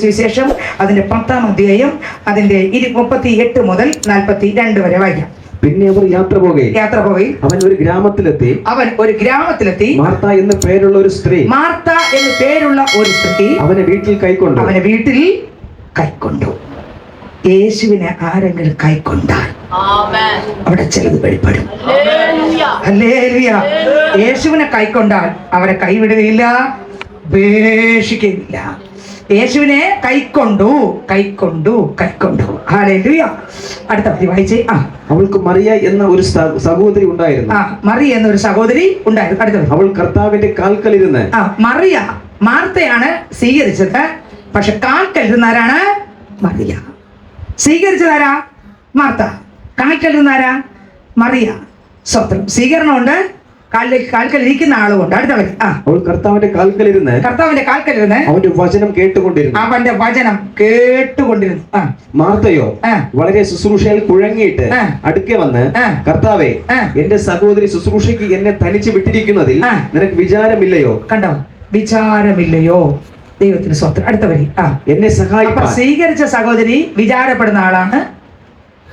സുവിശേഷം അതിന്റെ 10-ാം അധ്യായം അതിന്റെ 38 മുതൽ 42 വരെ വായിക്കാം. പിന്നെ അവർ യാത്ര പോകെ അവൻ ഒരു ഗ്രാമത്തിലെത്തി മാർത്ത എന്ന് പേരുള്ള ഒരു സ്ത്രീ അവനെ വീട്ടിൽ കൈക്കൊണ്ടു. യേശുവിനെ ആരെങ്കിലും കൈക്കൊണ്ടാൽ അവിടെ ചിലത് വെളിപ്പെടും. ഹല്ലേലൂയ. യേശുവിനെ കൈക്കൊണ്ടാൽ അവരെ കൈവിടുകയില്ല, ഉപേക്ഷിക്കുകയില്ല. യേശുവിനെ കൈക്കൊണ്ടു. ഹല്ലേലൂയ. അടുത്ത വായിച്ചേ. അവൾക്ക് മറിയ എന്ന ഒരു സഹോദരി ഉണ്ടായിരുന്നു. മറിയ എന്ന ഒരു സഹോദരി ഉണ്ടായിരുന്നു. അടുത്ത അവൾ കർത്താവിന്റെ കാൽക്കലിരുന്ന്. മറിയ മാർത്തയാണ് സ്വീകരിച്ചത്, പക്ഷെ കാൽക്കലിരുന്നാരാണ്? മറിയ. സ്വീകരിച്ചതാരാ? മാർത്ത. കാൽക്കലിരുന്നാരാ? മറിയ. സ്വത്രം. സ്വീകരണമുണ്ട്, കാൽക്കലിരിക്കുന്ന ആളുകൊണ്ട്. അടുത്ത അവൾ കർത്താവിന്റെ കാൽക്കലിരുന്ന് അവന്റെ വചനം കേട്ടുകൊണ്ടിരുന്നു. മാർത്തയോ വളരെ ശുശ്രൂഷയിൽ കുഴങ്ങിയിട്ട് അടുക്കെ വന്ന്, കർത്താവേ, എന്റെ സഹോദരി ശുശ്രൂഷയ്ക്ക് എന്നെ തനിച്ച് വിട്ടിരിക്കുന്നതിൽ നിനക്ക് വിചാരമില്ലയോ? കണ്ടോ? വിചാരമില്ലയോ? ദൈവത്തിന് സ്വത്രം. അടുത്ത വരി. എന്നെ സഹായിക്കാൻ. സ്വീകരിച്ച സഹോദരി വിചാരപ്പെടുന്ന ആളാണ്,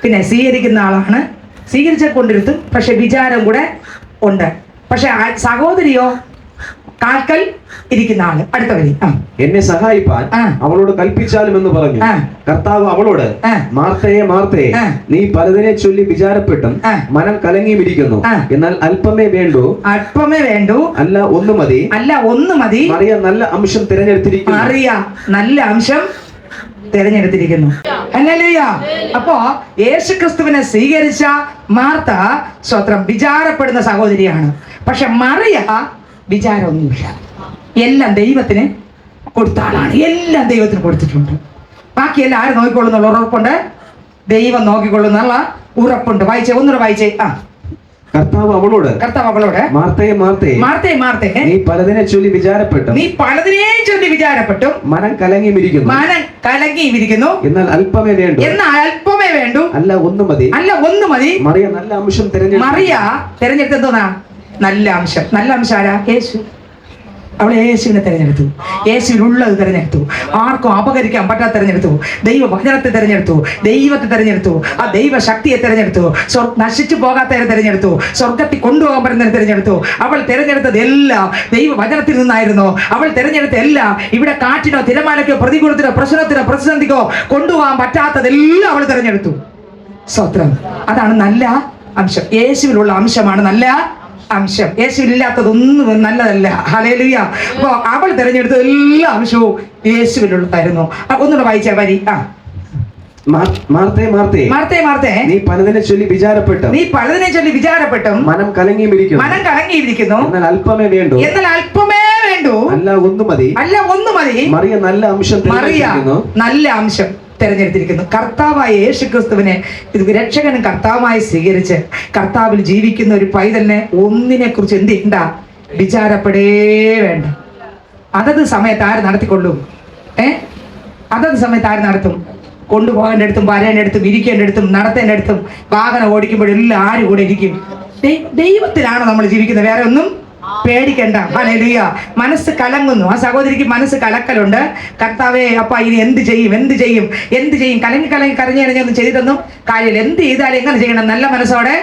പിന്നെ സ്വീകരിക്കുന്ന ആളാണ്. സ്വീകരിച്ച കൊണ്ടിരുത്തും, പക്ഷെ വിചാരം കൂടെ ഉണ്ട്. പക്ഷെ സഹോദരിയോ കാൽക്കൽ ഇരിക്കുന്ന ആള്. അടുത്ത വരി. എന്നെ സഹായിപ്പാൻ അവളോട് കൽപ്പിച്ചാലും എന്ന് പറഞ്ഞു. കർത്താവ് അവളോട്, മാർത്തയെ, നീ പലതിനെ ചൊല്ലി വിചാരപ്പെട്ടും മനം കലങ്ങിയിരിക്കുന്നു. എന്നാൽ അല്പമേ വേണ്ടൂ, അല്ല ഒന്ന് മതി. മറിയ നല്ല അംശം തിരഞ്ഞെടുത്തിരിക്കുന്നു. ഹല്ലേലൂയ. അപ്പോ യേശുക്രിസ്തുവിനെ സ്വീകരിച്ച മാർത്ത സ്വത്രം വിചാരപ്പെടുന്ന സഹോദരിയാണ്. പക്ഷെ മറിയ വിചാരമൊന്നുമില്ല. എല്ലാം ദൈവത്തിന് കൊടുത്ത ആളാണ്. എല്ലാം ദൈവത്തിന് കൊടുത്തിട്ടുണ്ട്. ബാക്കിയെല്ലാം ആര് നോക്കിക്കൊള്ളുന്നുള്ള ഉറപ്പുണ്ട്? ദൈവം നോക്കിക്കൊള്ളുന്നുള്ള ഉറപ്പുണ്ട്. ഒന്നുകൂടെ വായിച്ചേ. കർത്താവ് അവളോട്, മാർത്തയെ, നീ പലതിനെ ചൊല്ലി വിചാരപ്പെട്ടും മനം കലങ്ങിയിരിക്കുന്നു. എന്നാൽ അല്പമേ വേണ്ടൂ, അല്ല ഒന്ന് മതി. മറിയ നല്ല അംശം തിരഞ്ഞെടുത്തത് നല്ല അംശം. നല്ല അംശം ആരാ? യേശു. അവളെ യേശുവിനെ തിരഞ്ഞെടുത്തു. യേശുവിനുള്ളത് തിരഞ്ഞെടുത്തു. ആർക്കും അപകരിക്കാൻ പറ്റാത്ത തിരഞ്ഞെടുത്തു. ദൈവവചനത്തെ തിരഞ്ഞെടുത്തു. ദൈവത്തെ തിരഞ്ഞെടുത്തു. ആ ദൈവശക്തിയെ തിരഞ്ഞെടുത്തു. നശിച്ചു പോകാത്തവരെ തിരഞ്ഞെടുത്തു. സ്വർഗത്തിൽ കൊണ്ടുപോകാൻ പറ്റുന്നവരെ തിരഞ്ഞെടുത്തു. അവൾ തിരഞ്ഞെടുത്തത് എല്ലാം ദൈവവചനത്തിൽ നിന്നായിരുന്നു. അവൾ തിരഞ്ഞെടുത്ത എല്ലാം ഇവിടെ കാറ്റിനോ തിരമാലയ്ക്കോ പ്രതികൂലത്തിനോ പ്രശ്നത്തിനോ പ്രതിസന്ധിക്കോ കൊണ്ടുപോകാൻ പറ്റാത്തതെല്ലാം അവൾ തിരഞ്ഞെടുത്തു. സ്വത്രം. അതാണ് നല്ല അംശം. യേശുവിലുള്ള അംശമാണ് നല്ല അംശം. യേശുവിലില്ലാത്തതൊന്നും നല്ലതല്ല. ഹല്ലേലൂയ. അപ്പൊ അവൾ തിരഞ്ഞെടുത്ത എല്ലാ അംശവും യേശുവിലുള്ളതായിരുന്നു. ഒന്നുകൂടെ വായിച്ച വരി. മാർത്തേ, നീ പലതിനെ ചൊല്ലി വിചാരപ്പെട്ടും മനം കലങ്ങിയിരിക്കുന്നു. എന്നാൽ അല്പമേ വേണ്ടൂ, അല്ല ഒന്ന് മതി. മറിയ നല്ല അംശം തിരഞ്ഞെടുത്തിരിക്കുന്നു. കർത്താവായ യേശുക്രിസ്തുവിനെ രക്ഷകനും കർത്താവായി സ്വീകരിച്ച് കർത്താവിൽ ജീവിക്കുന്ന ഒരു പൈതലിനെ ഒന്നിനെ കുറിച്ച് എന്ത് ചെയ്യണ്ട? വിചാരപ്പെടേ വേണ്ട. അതത് സമയത്ത് ആര് നടത്തിക്കൊള്ളും? അതത് സമയത്ത് ആര് നടത്തും? കൊണ്ടുപോകേണ്ട അടുത്തും വരേണ്ട അടുത്തും ഇരിക്കേണ്ട അടുത്തും നടത്തേണ്ട അടുത്തും വാഹനം ഓടിക്കുമ്പോഴെല്ലാം ആര് കൂടെ ഇരിക്കും? ദൈവത്തിലാണ് നമ്മൾ ജീവിക്കുന്നത്. വേറെ ഒന്നും പേടിക്കണ്ട. ഹല്ലേലൂയ. മനസ്സ് കലങ്ങുന്നു. ആ സഹോദരിക്ക് മനസ്സ് കലക്കലുണ്ട്. കർത്താവേ, അപ്പ ഇനി എന്ത് ചെയ്യും? കലങ്ങി കരഞ്ഞൊന്നും ചെയ്തിട്ടൊന്നും കാര്യമില്ല. എന്ത് ചെയ്താലും എങ്ങനെ ചെയ്യണം? നല്ല മനസ്സോടെ.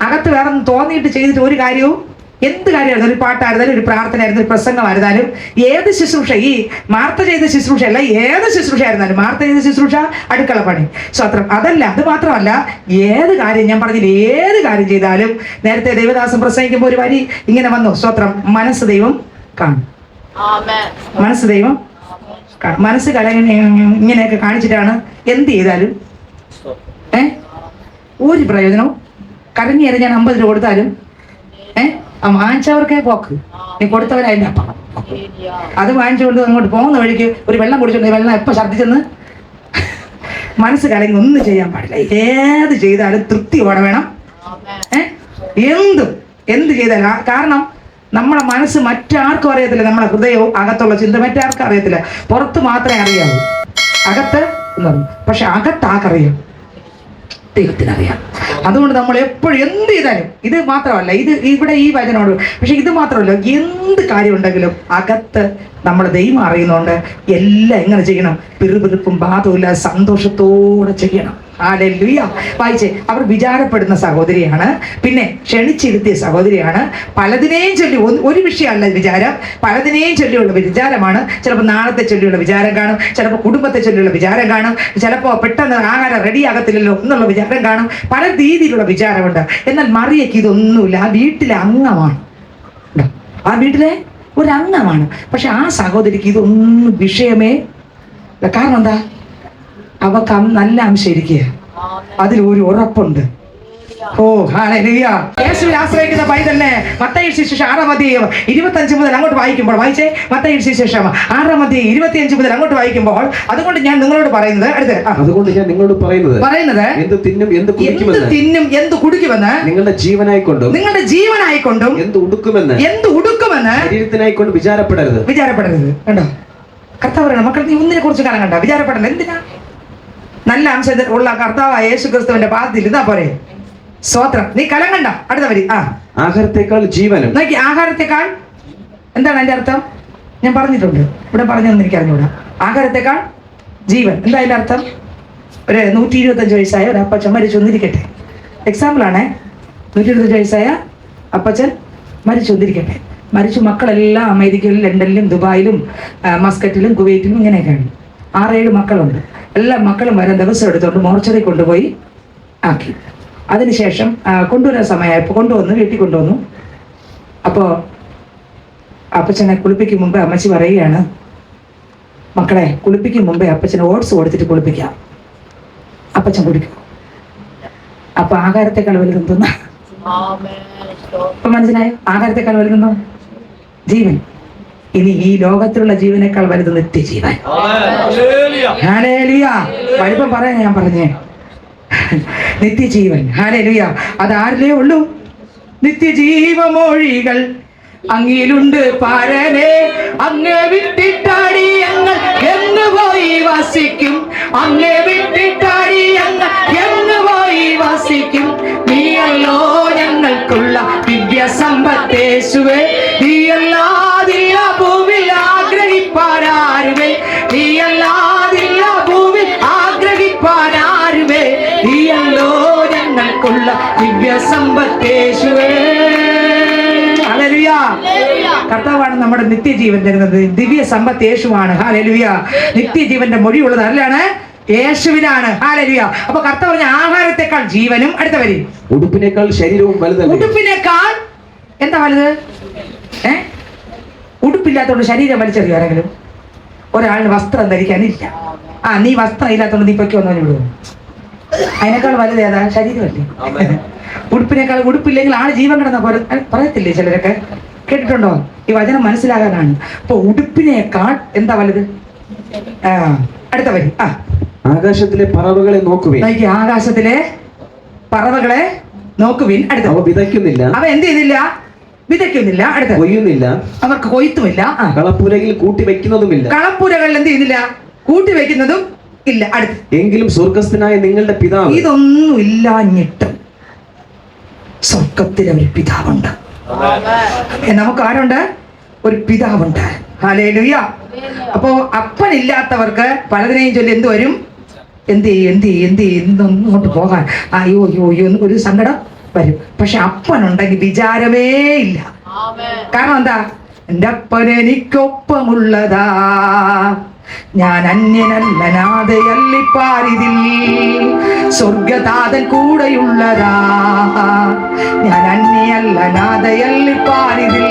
അകത്ത് വേറെ ഒന്നും തോന്നിയിട്ട് ചെയ്തിട്ട് ഒരു കാര്യവും. എന്ത് കാര്യമായിരുന്നു? ഒരു പാട്ടായിരുന്നാലും, ഒരു പ്രാർത്ഥനയായിരുന്നു, ഒരു പ്രസംഗമായിരുന്നാലും, ഏത് ശുശ്രൂഷ, ഈ മാർത്ത ചെയ്ത ശുശ്രൂഷ അല്ല, ഏത് ശുശ്രൂഷ ആയിരുന്നാലും, മാർത്ത ചെയ്ത ശുശ്രൂഷ അടുക്കള പണി. സ്വത്രം. അതല്ല, അത് മാത്രമല്ല, ഏത് കാര്യം, ഞാൻ പറഞ്ഞില്ല, ഏത് കാര്യം ചെയ്താലും, നേരത്തെ ദേവദാസൻ പ്രസംഗിക്കുമ്പോൾ ഒരു വരി ഇങ്ങനെ വന്നു. സ്വത്രം. മനസ്സ് ദൈവം കാണും. മനസ്സ് ഇങ്ങനെയൊക്കെ കാണിച്ചിട്ടാണ് എന്ത് ചെയ്താലും ഒരു പ്രയോജനവും. കരഞ്ഞ് ഞാൻ 50 രൂപ കൊടുത്താലും ആ വാങ്ങിച്ചവർക്കേ പോക്ക്, നീ കൊടുത്തവരെ അതിന്റെ അപ്പുറം. അത് വാങ്ങിച്ചുകൊണ്ട് അങ്ങോട്ട് പോകുന്ന വഴിക്ക് ഒരു വെള്ളം കുടിച്ചോണ്ട് വെള്ളം എപ്പോൾ ഛർദ്ദിച്ചെന്ന് മനസ്സ് കലങ്ങി ഒന്നും ചെയ്യാൻ പാടില്ല. ഏത് ചെയ്താലും തൃപ്തിയോടെ വേണം. എന്ത് ചെയ്താലും. കാരണം നമ്മളെ മനസ്സ് മറ്റാർക്കും അറിയത്തില്ല. നമ്മളെ ഹൃദയവും അകത്തുള്ള ചിന്ത മറ്റാർക്കും അറിയത്തില്ല. പുറത്ത് മാത്രമേ അറിയാവൂ. അകത്ത് എന്ന് പറയും. പക്ഷെ അകത്താർക്കറിയാം, ദൈവത്തിനറിയാം. അതുകൊണ്ട് നമ്മൾ എപ്പോഴും എന്ത് ചെയ്താലും, ഇത് മാത്രമല്ല, ഇവിടെ ഈ വചനമുണ്ട്, പക്ഷെ ഇത് മാത്രമല്ല, എന്ത് കാര്യം ഉണ്ടെങ്കിലും അകത്ത് നമ്മൾ ദൈവം അറിയുന്നതുകൊണ്ട് എല്ലാം എങ്ങനെ ചെയ്യണം? പിറുപിറുപ്പും ബാധവുമില്ലാതെ സന്തോഷത്തോടെ ചെയ്യണം. ഹല്ലേലൂയ. വായിച്ചേ, അവർ വിചാരപ്പെടുന്ന സഹോദരിയാണ്, പിന്നെ ക്ഷണിച്ചിരുത്തിയ സഹോദരിയാണ്. പലതിനെയും ചൊല്ലി, ഒരു വിഷയമല്ല വിചാരം, പലതിനെയും ചൊല്ലിയുള്ള വിചാരമാണ്. ചിലപ്പോൾ നാളത്തെ ചൊല്ലിയുള്ള വിചാരം കാണും, ചിലപ്പോൾ കുടുംബത്തെ ചൊല്ലിയുള്ള വിചാരം കാണും, ചിലപ്പോൾ പെട്ടെന്ന് ആഹാരം റെഡിയാകത്തില്ലല്ലോ എന്നുള്ള വിചാരം കാണും. പല രീതിയിലുള്ള വിചാരമുണ്ട്. എന്നാൽ മറിയയ്ക്ക് ഇതൊന്നുമില്ല. ആ വീട്ടിലെ അംഗമാണ്, ആ വീട്ടിലെ ഒരു അംഗമാണ്. പക്ഷെ ആ സഹോദരിക്ക് ഇതൊന്നും വിഷയമേ. കാരണം എന്താ? അവക്ക് നല്ല അംശം ഇരിക്കുക, അതിൽ ഒരു ഉറപ്പുണ്ട്. ഓ ഹല്ലേലൂയ. യേശുവിൽ ആശ്രയിക്കുന്ന പൈതലിനെ മത്തായി സുവിശേഷം 6:25 മുതൽ അങ്ങോട്ട് വായിക്കുമ്പോൾ, വായിച്ചേ, മത്തായി സുവിശേഷം 6:25 മുതൽ അങ്ങോട്ട് വായിക്കുമ്പോൾ, അതുകൊണ്ട് ഞാൻ നിങ്ങളോട് പറയുന്നത്, അതുകൊണ്ട് ഞാൻ നിങ്ങളോട് പറയുന്നത് എന്ത് തിന്നും എന്ത് കുടിക്കുമെന്ന് നിങ്ങളുടെ ജീവനായിക്കൊണ്ടും എന്ത് ഉടുക്കുമെന്ന് ശരീരത്തിനായിക്കൊണ്ട് വിചാരപ്പെടരുത്. കണ്ടോ? കർത്താവ് പറയണം, മക്കൾ നീ ഒന്നിനെ കുറിച്ച് കണ്ട വിചാരപ്പെടണ്ട. എന്തിനാ? നല്ല അംശത്തിൽ ഉള്ള കർത്താവായ യേശു ക്രിസ്തുവിന്റെ പാദത്തിൽ ഇരുന്നാ പോരെ. സ്വോത്രം. നീ കലങ്ങണ്ട. അടുത്ത വരി. ആഹാരത്തെക്കാൾ ജീവനും. നോക്കി, ആഹാരത്തെക്കാൾ എന്താണ് അതിന്റെ അർത്ഥം? ഞാൻ പറഞ്ഞിട്ടുണ്ട്, ഇവിടെ പറഞ്ഞൊന്നും എനിക്ക് അറിഞ്ഞൂടാ. ആഹാരത്തെക്കാൾ ജീവൻ എന്താ അതിന്റെ അർത്ഥം? ഒരു 125 വയസ്സായ ഒരു അപ്പച്ചൻ മരിച്ചൊന്നിരിക്കട്ടെ. എക്സാമ്പിളാണേ. 125 വയസ്സായ അപ്പച്ചൻ മരിച്ചൊന്നിരിക്കട്ടെ. മരിച്ചു മക്കളെല്ലാം അമേരിക്കയിലും ലണ്ടനിലും ദുബായിലും മസ്കറ്റിലും കുവൈറ്റിലും ഇങ്ങനെയൊക്കെയാണ്. 6-7 മക്കളുണ്ട്. എല്ലാ മക്കളും വരാൻ ദിവസം എടുത്തുകൊണ്ട് മോർച്ചറി കൊണ്ടുപോയി ആക്കി. അതിനുശേഷം കൊണ്ടുവരാൻ സമയമായപ്പോൾ വീട്ടിൽ കൊണ്ടുവന്നു. അപ്പോൾ അപ്പച്ചനെ കുളിപ്പിക്കും മുമ്പേ അമ്മച്ചി പറയുകയാണ്, മക്കളെ കുളിപ്പിക്കും മുമ്പേ അപ്പച്ചനെ ഓട്സ് കൊടുത്തിട്ട് കുളിപ്പിക്കാം. അപ്പച്ചൻ കുടിക്കും. അപ്പൊ ആഹാരത്തെക്കാൾ വലുതെന്തുന്ന? ഇപ്പൊ മനസ്സിലായോ? ആഹാരത്തെക്കാൾ വലുതെന്നോ? ജീവൻ. ഇനി ഈ ലോകത്തിലുള്ള ജീവനേക്കാൾ വലുത് നിത്യജീവൻ. ഹല്ലേലൂയ. വലിപ്പം പറയാൻ ഞാൻ പറഞ്ഞേ, നിത്യജീവൻ. ഹല്ലേലൂയ. അത് ആരിലേ ഉള്ളൂ? നിത്യജീവമൊഴികൾ അങ്ങിലുണ്ട് പരനെ, അങ്ങേ വിട്ടിട്ടാടി ഞങ്ങൾ എന്ന് പോയി വസിക്കും, അങ്ങേ വിട്ടിട്ടാടി ഞങ്ങൾ എന്ന് പോയി വസിക്കും. നീയല്ലോ ഞങ്ങൾക്കുള്ള ദിവ്യ സമ്പത്തേശുവേ, നീയല്ലാതില്ല ഭൂമിയിൽ ആഗ്രഹിപ്പാനാരുവേ, നീയല്ലാതില്ല ഭൂമിയിൽ ആഗ്രഹിപ്പാനാരുവേ, നീയല്ലോ ഞങ്ങൾക്കുള്ള ദിവ്യ സമ്പത്തേശുവേ. ഹല്ലേലൂയ. കർത്താവാണ് നമ്മുടെ നിത്യജീവൻ തരുന്നത്. ദിവ്യ സമ്പത്ത് യേശുവാണ്. ഹല്ലേലൂയ. നിത്യജീവന്റെ മൊഴിയുള്ളത് ആരിലാണ്? യേശുവിനാണ്. ഹല്ലേലൂയ. അപ്പൊ കർത്താവ് പറഞ്ഞ ആഹാരത്തെക്കാൾ ജീവനും, അടുത്ത വരി, ഉടുപ്പിനേക്കാൾ ശരീരവും വലുതല്ലേ. ഉടുപ്പിനേക്കാൾ എന്താ വലുത്? ഉടുപ്പില്ലാത്തതുകൊണ്ട് ശരീരം വലിച്ചെറിയോ ആരെങ്കിലും? ഒരാളിന് വസ്ത്രം ധരിക്കാനില്ല. നീ വസ്ത്രം ഇല്ലാത്തതുകൊണ്ട് നീ പൊയ്ക്കോന്നു വിടുവോ? അതിനേക്കാൾ വലുത് ഏതാ? ശരീരമല്ലേ. ഉടുപ്പിനേക്കാൾ, ഉടുപ്പില്ലെങ്കിൽ ആള് ജീവൻ കിടന്ന പറയത്തില്ലേ ചിലരൊക്കെ, കേട്ടിട്ടുണ്ടോ? ഈ വചനം മനസ്സിലാകാനാണ്. അപ്പൊ ഉടുപ്പിനേക്കാൾ എന്താ വലുത്? അടുത്ത വരി. ആകാശത്തിലെ പറവകളെ നോക്കുവിൻ. ആകാശത്തിലെ പറവകളെ നോക്കുവിൻ. അടുത്ത, അവ വിതയ്ക്കുന്നില്ല, അവ എന്ത് ചെയ്യുന്നില്ല? വിതയ്ക്കുന്നില്ല. അടുത്ത, കൊയ്യുന്നില്ല, അവർക്ക് കൊയ്ത്തുമില്ല. കളപ്പുരയിൽ കൂട്ടി വെക്കുന്നതുമില്ല, കളപ്പുരകളിൽ എന്ത് ചെയ്യുന്നില്ല? കൂട്ടി വെക്കുന്നതും ഇല്ല. അടുത്ത്, എങ്കിലും സ്വർഗസ്ഥനായ നിങ്ങളുടെ പിതാവ്. ഇതൊന്നും ഇല്ലാഞ്ഞിട്ടും സ്വർഗത്തിലെ ഒരു പിതാവുണ്ട്. നമുക്ക് ആരുണ്ട്? ഒരു പിതാവുണ്ട്. ഹല്ലേലൂയ. അപ്പോ അപ്പനില്ലാത്തവർക്ക് പലതിനെയും ചൊല്ലി എന്ത് വരും? എന്ത് ഇങ്ങോട്ട് പോകാൻ അയ്യോ ഒരു സങ്കടം വരും. പക്ഷെ അപ്പനുണ്ടെങ്കിൽ വിചാരമേ ഇല്ല. കാരണം എന്താ? എൻ്റെ അപ്പൻ എനിക്കൊപ്പമുള്ളതാ. ഞാൻ അന്യനല്ല നാഥയല്ലിപ്പാരിതിൽ സ്വർഗതാതൻ കൂടെയുള്ളതാ. ഞാൻ അന്യനല്ല നാഥയല്ലിപ്പാരിതിൽ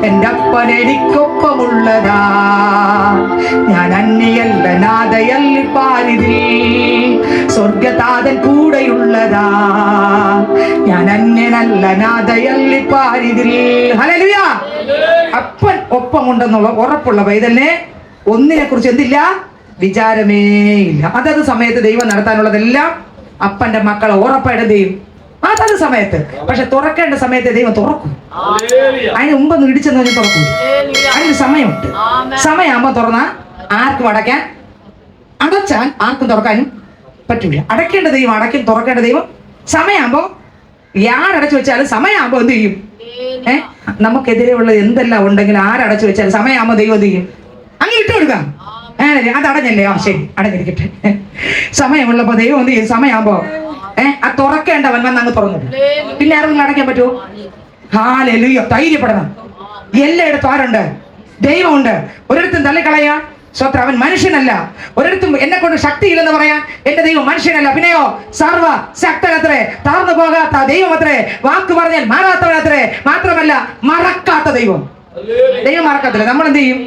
എൻ്റെ അപ്പൻ എനിക്കൊപ്പമുള്ളതാ. ഞാൻ അന്യനല്ല നാഥയല്ലിപ്പാരിതിൽ സ്വർഗതാതൻ കൂടെയുള്ളതാ. ഞാൻ അന്യനല്ല നാഥയല്ലിപ്പാരിതിൽ. ഹല്ലേലൂയ. അപ്പൻ ഒപ്പമുണ്ടെന്നുള്ള ഉറപ്പുള്ള പൈതലിനെ ഒന്നിനെ കുറിച്ച് എന്തില്ല? വിചാരമേ ഇല്ല. അതത് സമയത്ത് ദൈവം നടത്താനുള്ളതെല്ലാം അപ്പന്റെ മക്കളെ ഉറപ്പായിട്ട് ചെയ്യും അതത് സമയത്ത്. പക്ഷെ തുറക്കേണ്ട സമയത്ത് ദൈവം തുറക്കും. അതിന് മുമ്പൊന്നും ഇടിച്ചെന്ന് പറഞ്ഞ് തുറക്കും. അതിന് സമയമുണ്ട്. സമയമാകുമ്പോ തുറന്നാ ആർക്കും അടയ്ക്കാൻ, അടച്ചാൽ ആർക്കും തുറക്കാനും പറ്റൂല. അടയ്ക്കേണ്ട ദൈവം അടയ്ക്കും, തുറക്കേണ്ട ദൈവം സമയമാകുമ്പോ ആരടച്ചു വെച്ചാലും സമയമാകുമ്പോ എന്ത് ചെയ്യും? നമുക്കെതിരെ ഉള്ളത് എന്തെല്ലാം ഉണ്ടെങ്കിലും ആരടച്ചു വെച്ചാലും സമയമാകുമ്പോ ദൈവം എന്ത് ചെയ്യും? അങ്ങ് ഇട്ട് കൊടുക്കാം. അത് അടഞ്ഞല്ലേ? ആ ശരി, അടഞ്ഞിരിക്കട്ടെ. സമയമുള്ളപ്പോ ദൈവം എന്ത് ചെയ്യും? സമയമാകുമ്പോ ആ തുറക്കേണ്ടവൻ വന്ന് അങ്ങ് തുറന്നിട്ട് പിന്നെ ആരെങ്കിലും അടയ്ക്കാൻ പറ്റുമോ? ഹല്ലേലൂയ. ധൈര്യപ്പെടണം. എല്ലായിടത്തും ആരുണ്ട്? ദൈവമുണ്ട്. ഒരിടത്തും തള്ളിക്കളയാ സ്വത്ര. അവൻ മനുഷ്യനല്ല. ഒരിടത്തും എന്നെ കൊണ്ട് ശക്തിയില്ലെന്ന് പറയാൻ എന്റെ ദൈവം മനുഷ്യനല്ല. പിന്നെയോ സർവ ശക്തനത്രേ, താർന്നു പോകാത്ത ദൈവം അത്രേ, വാക്ക് പറഞ്ഞാൽ മാറാത്തവനത്രേ, മാത്രമല്ല മറക്കാത്ത ദൈവം. ദൈവം മറക്കത്തില്ല. നമ്മൾ എന്ത് ചെയ്യും?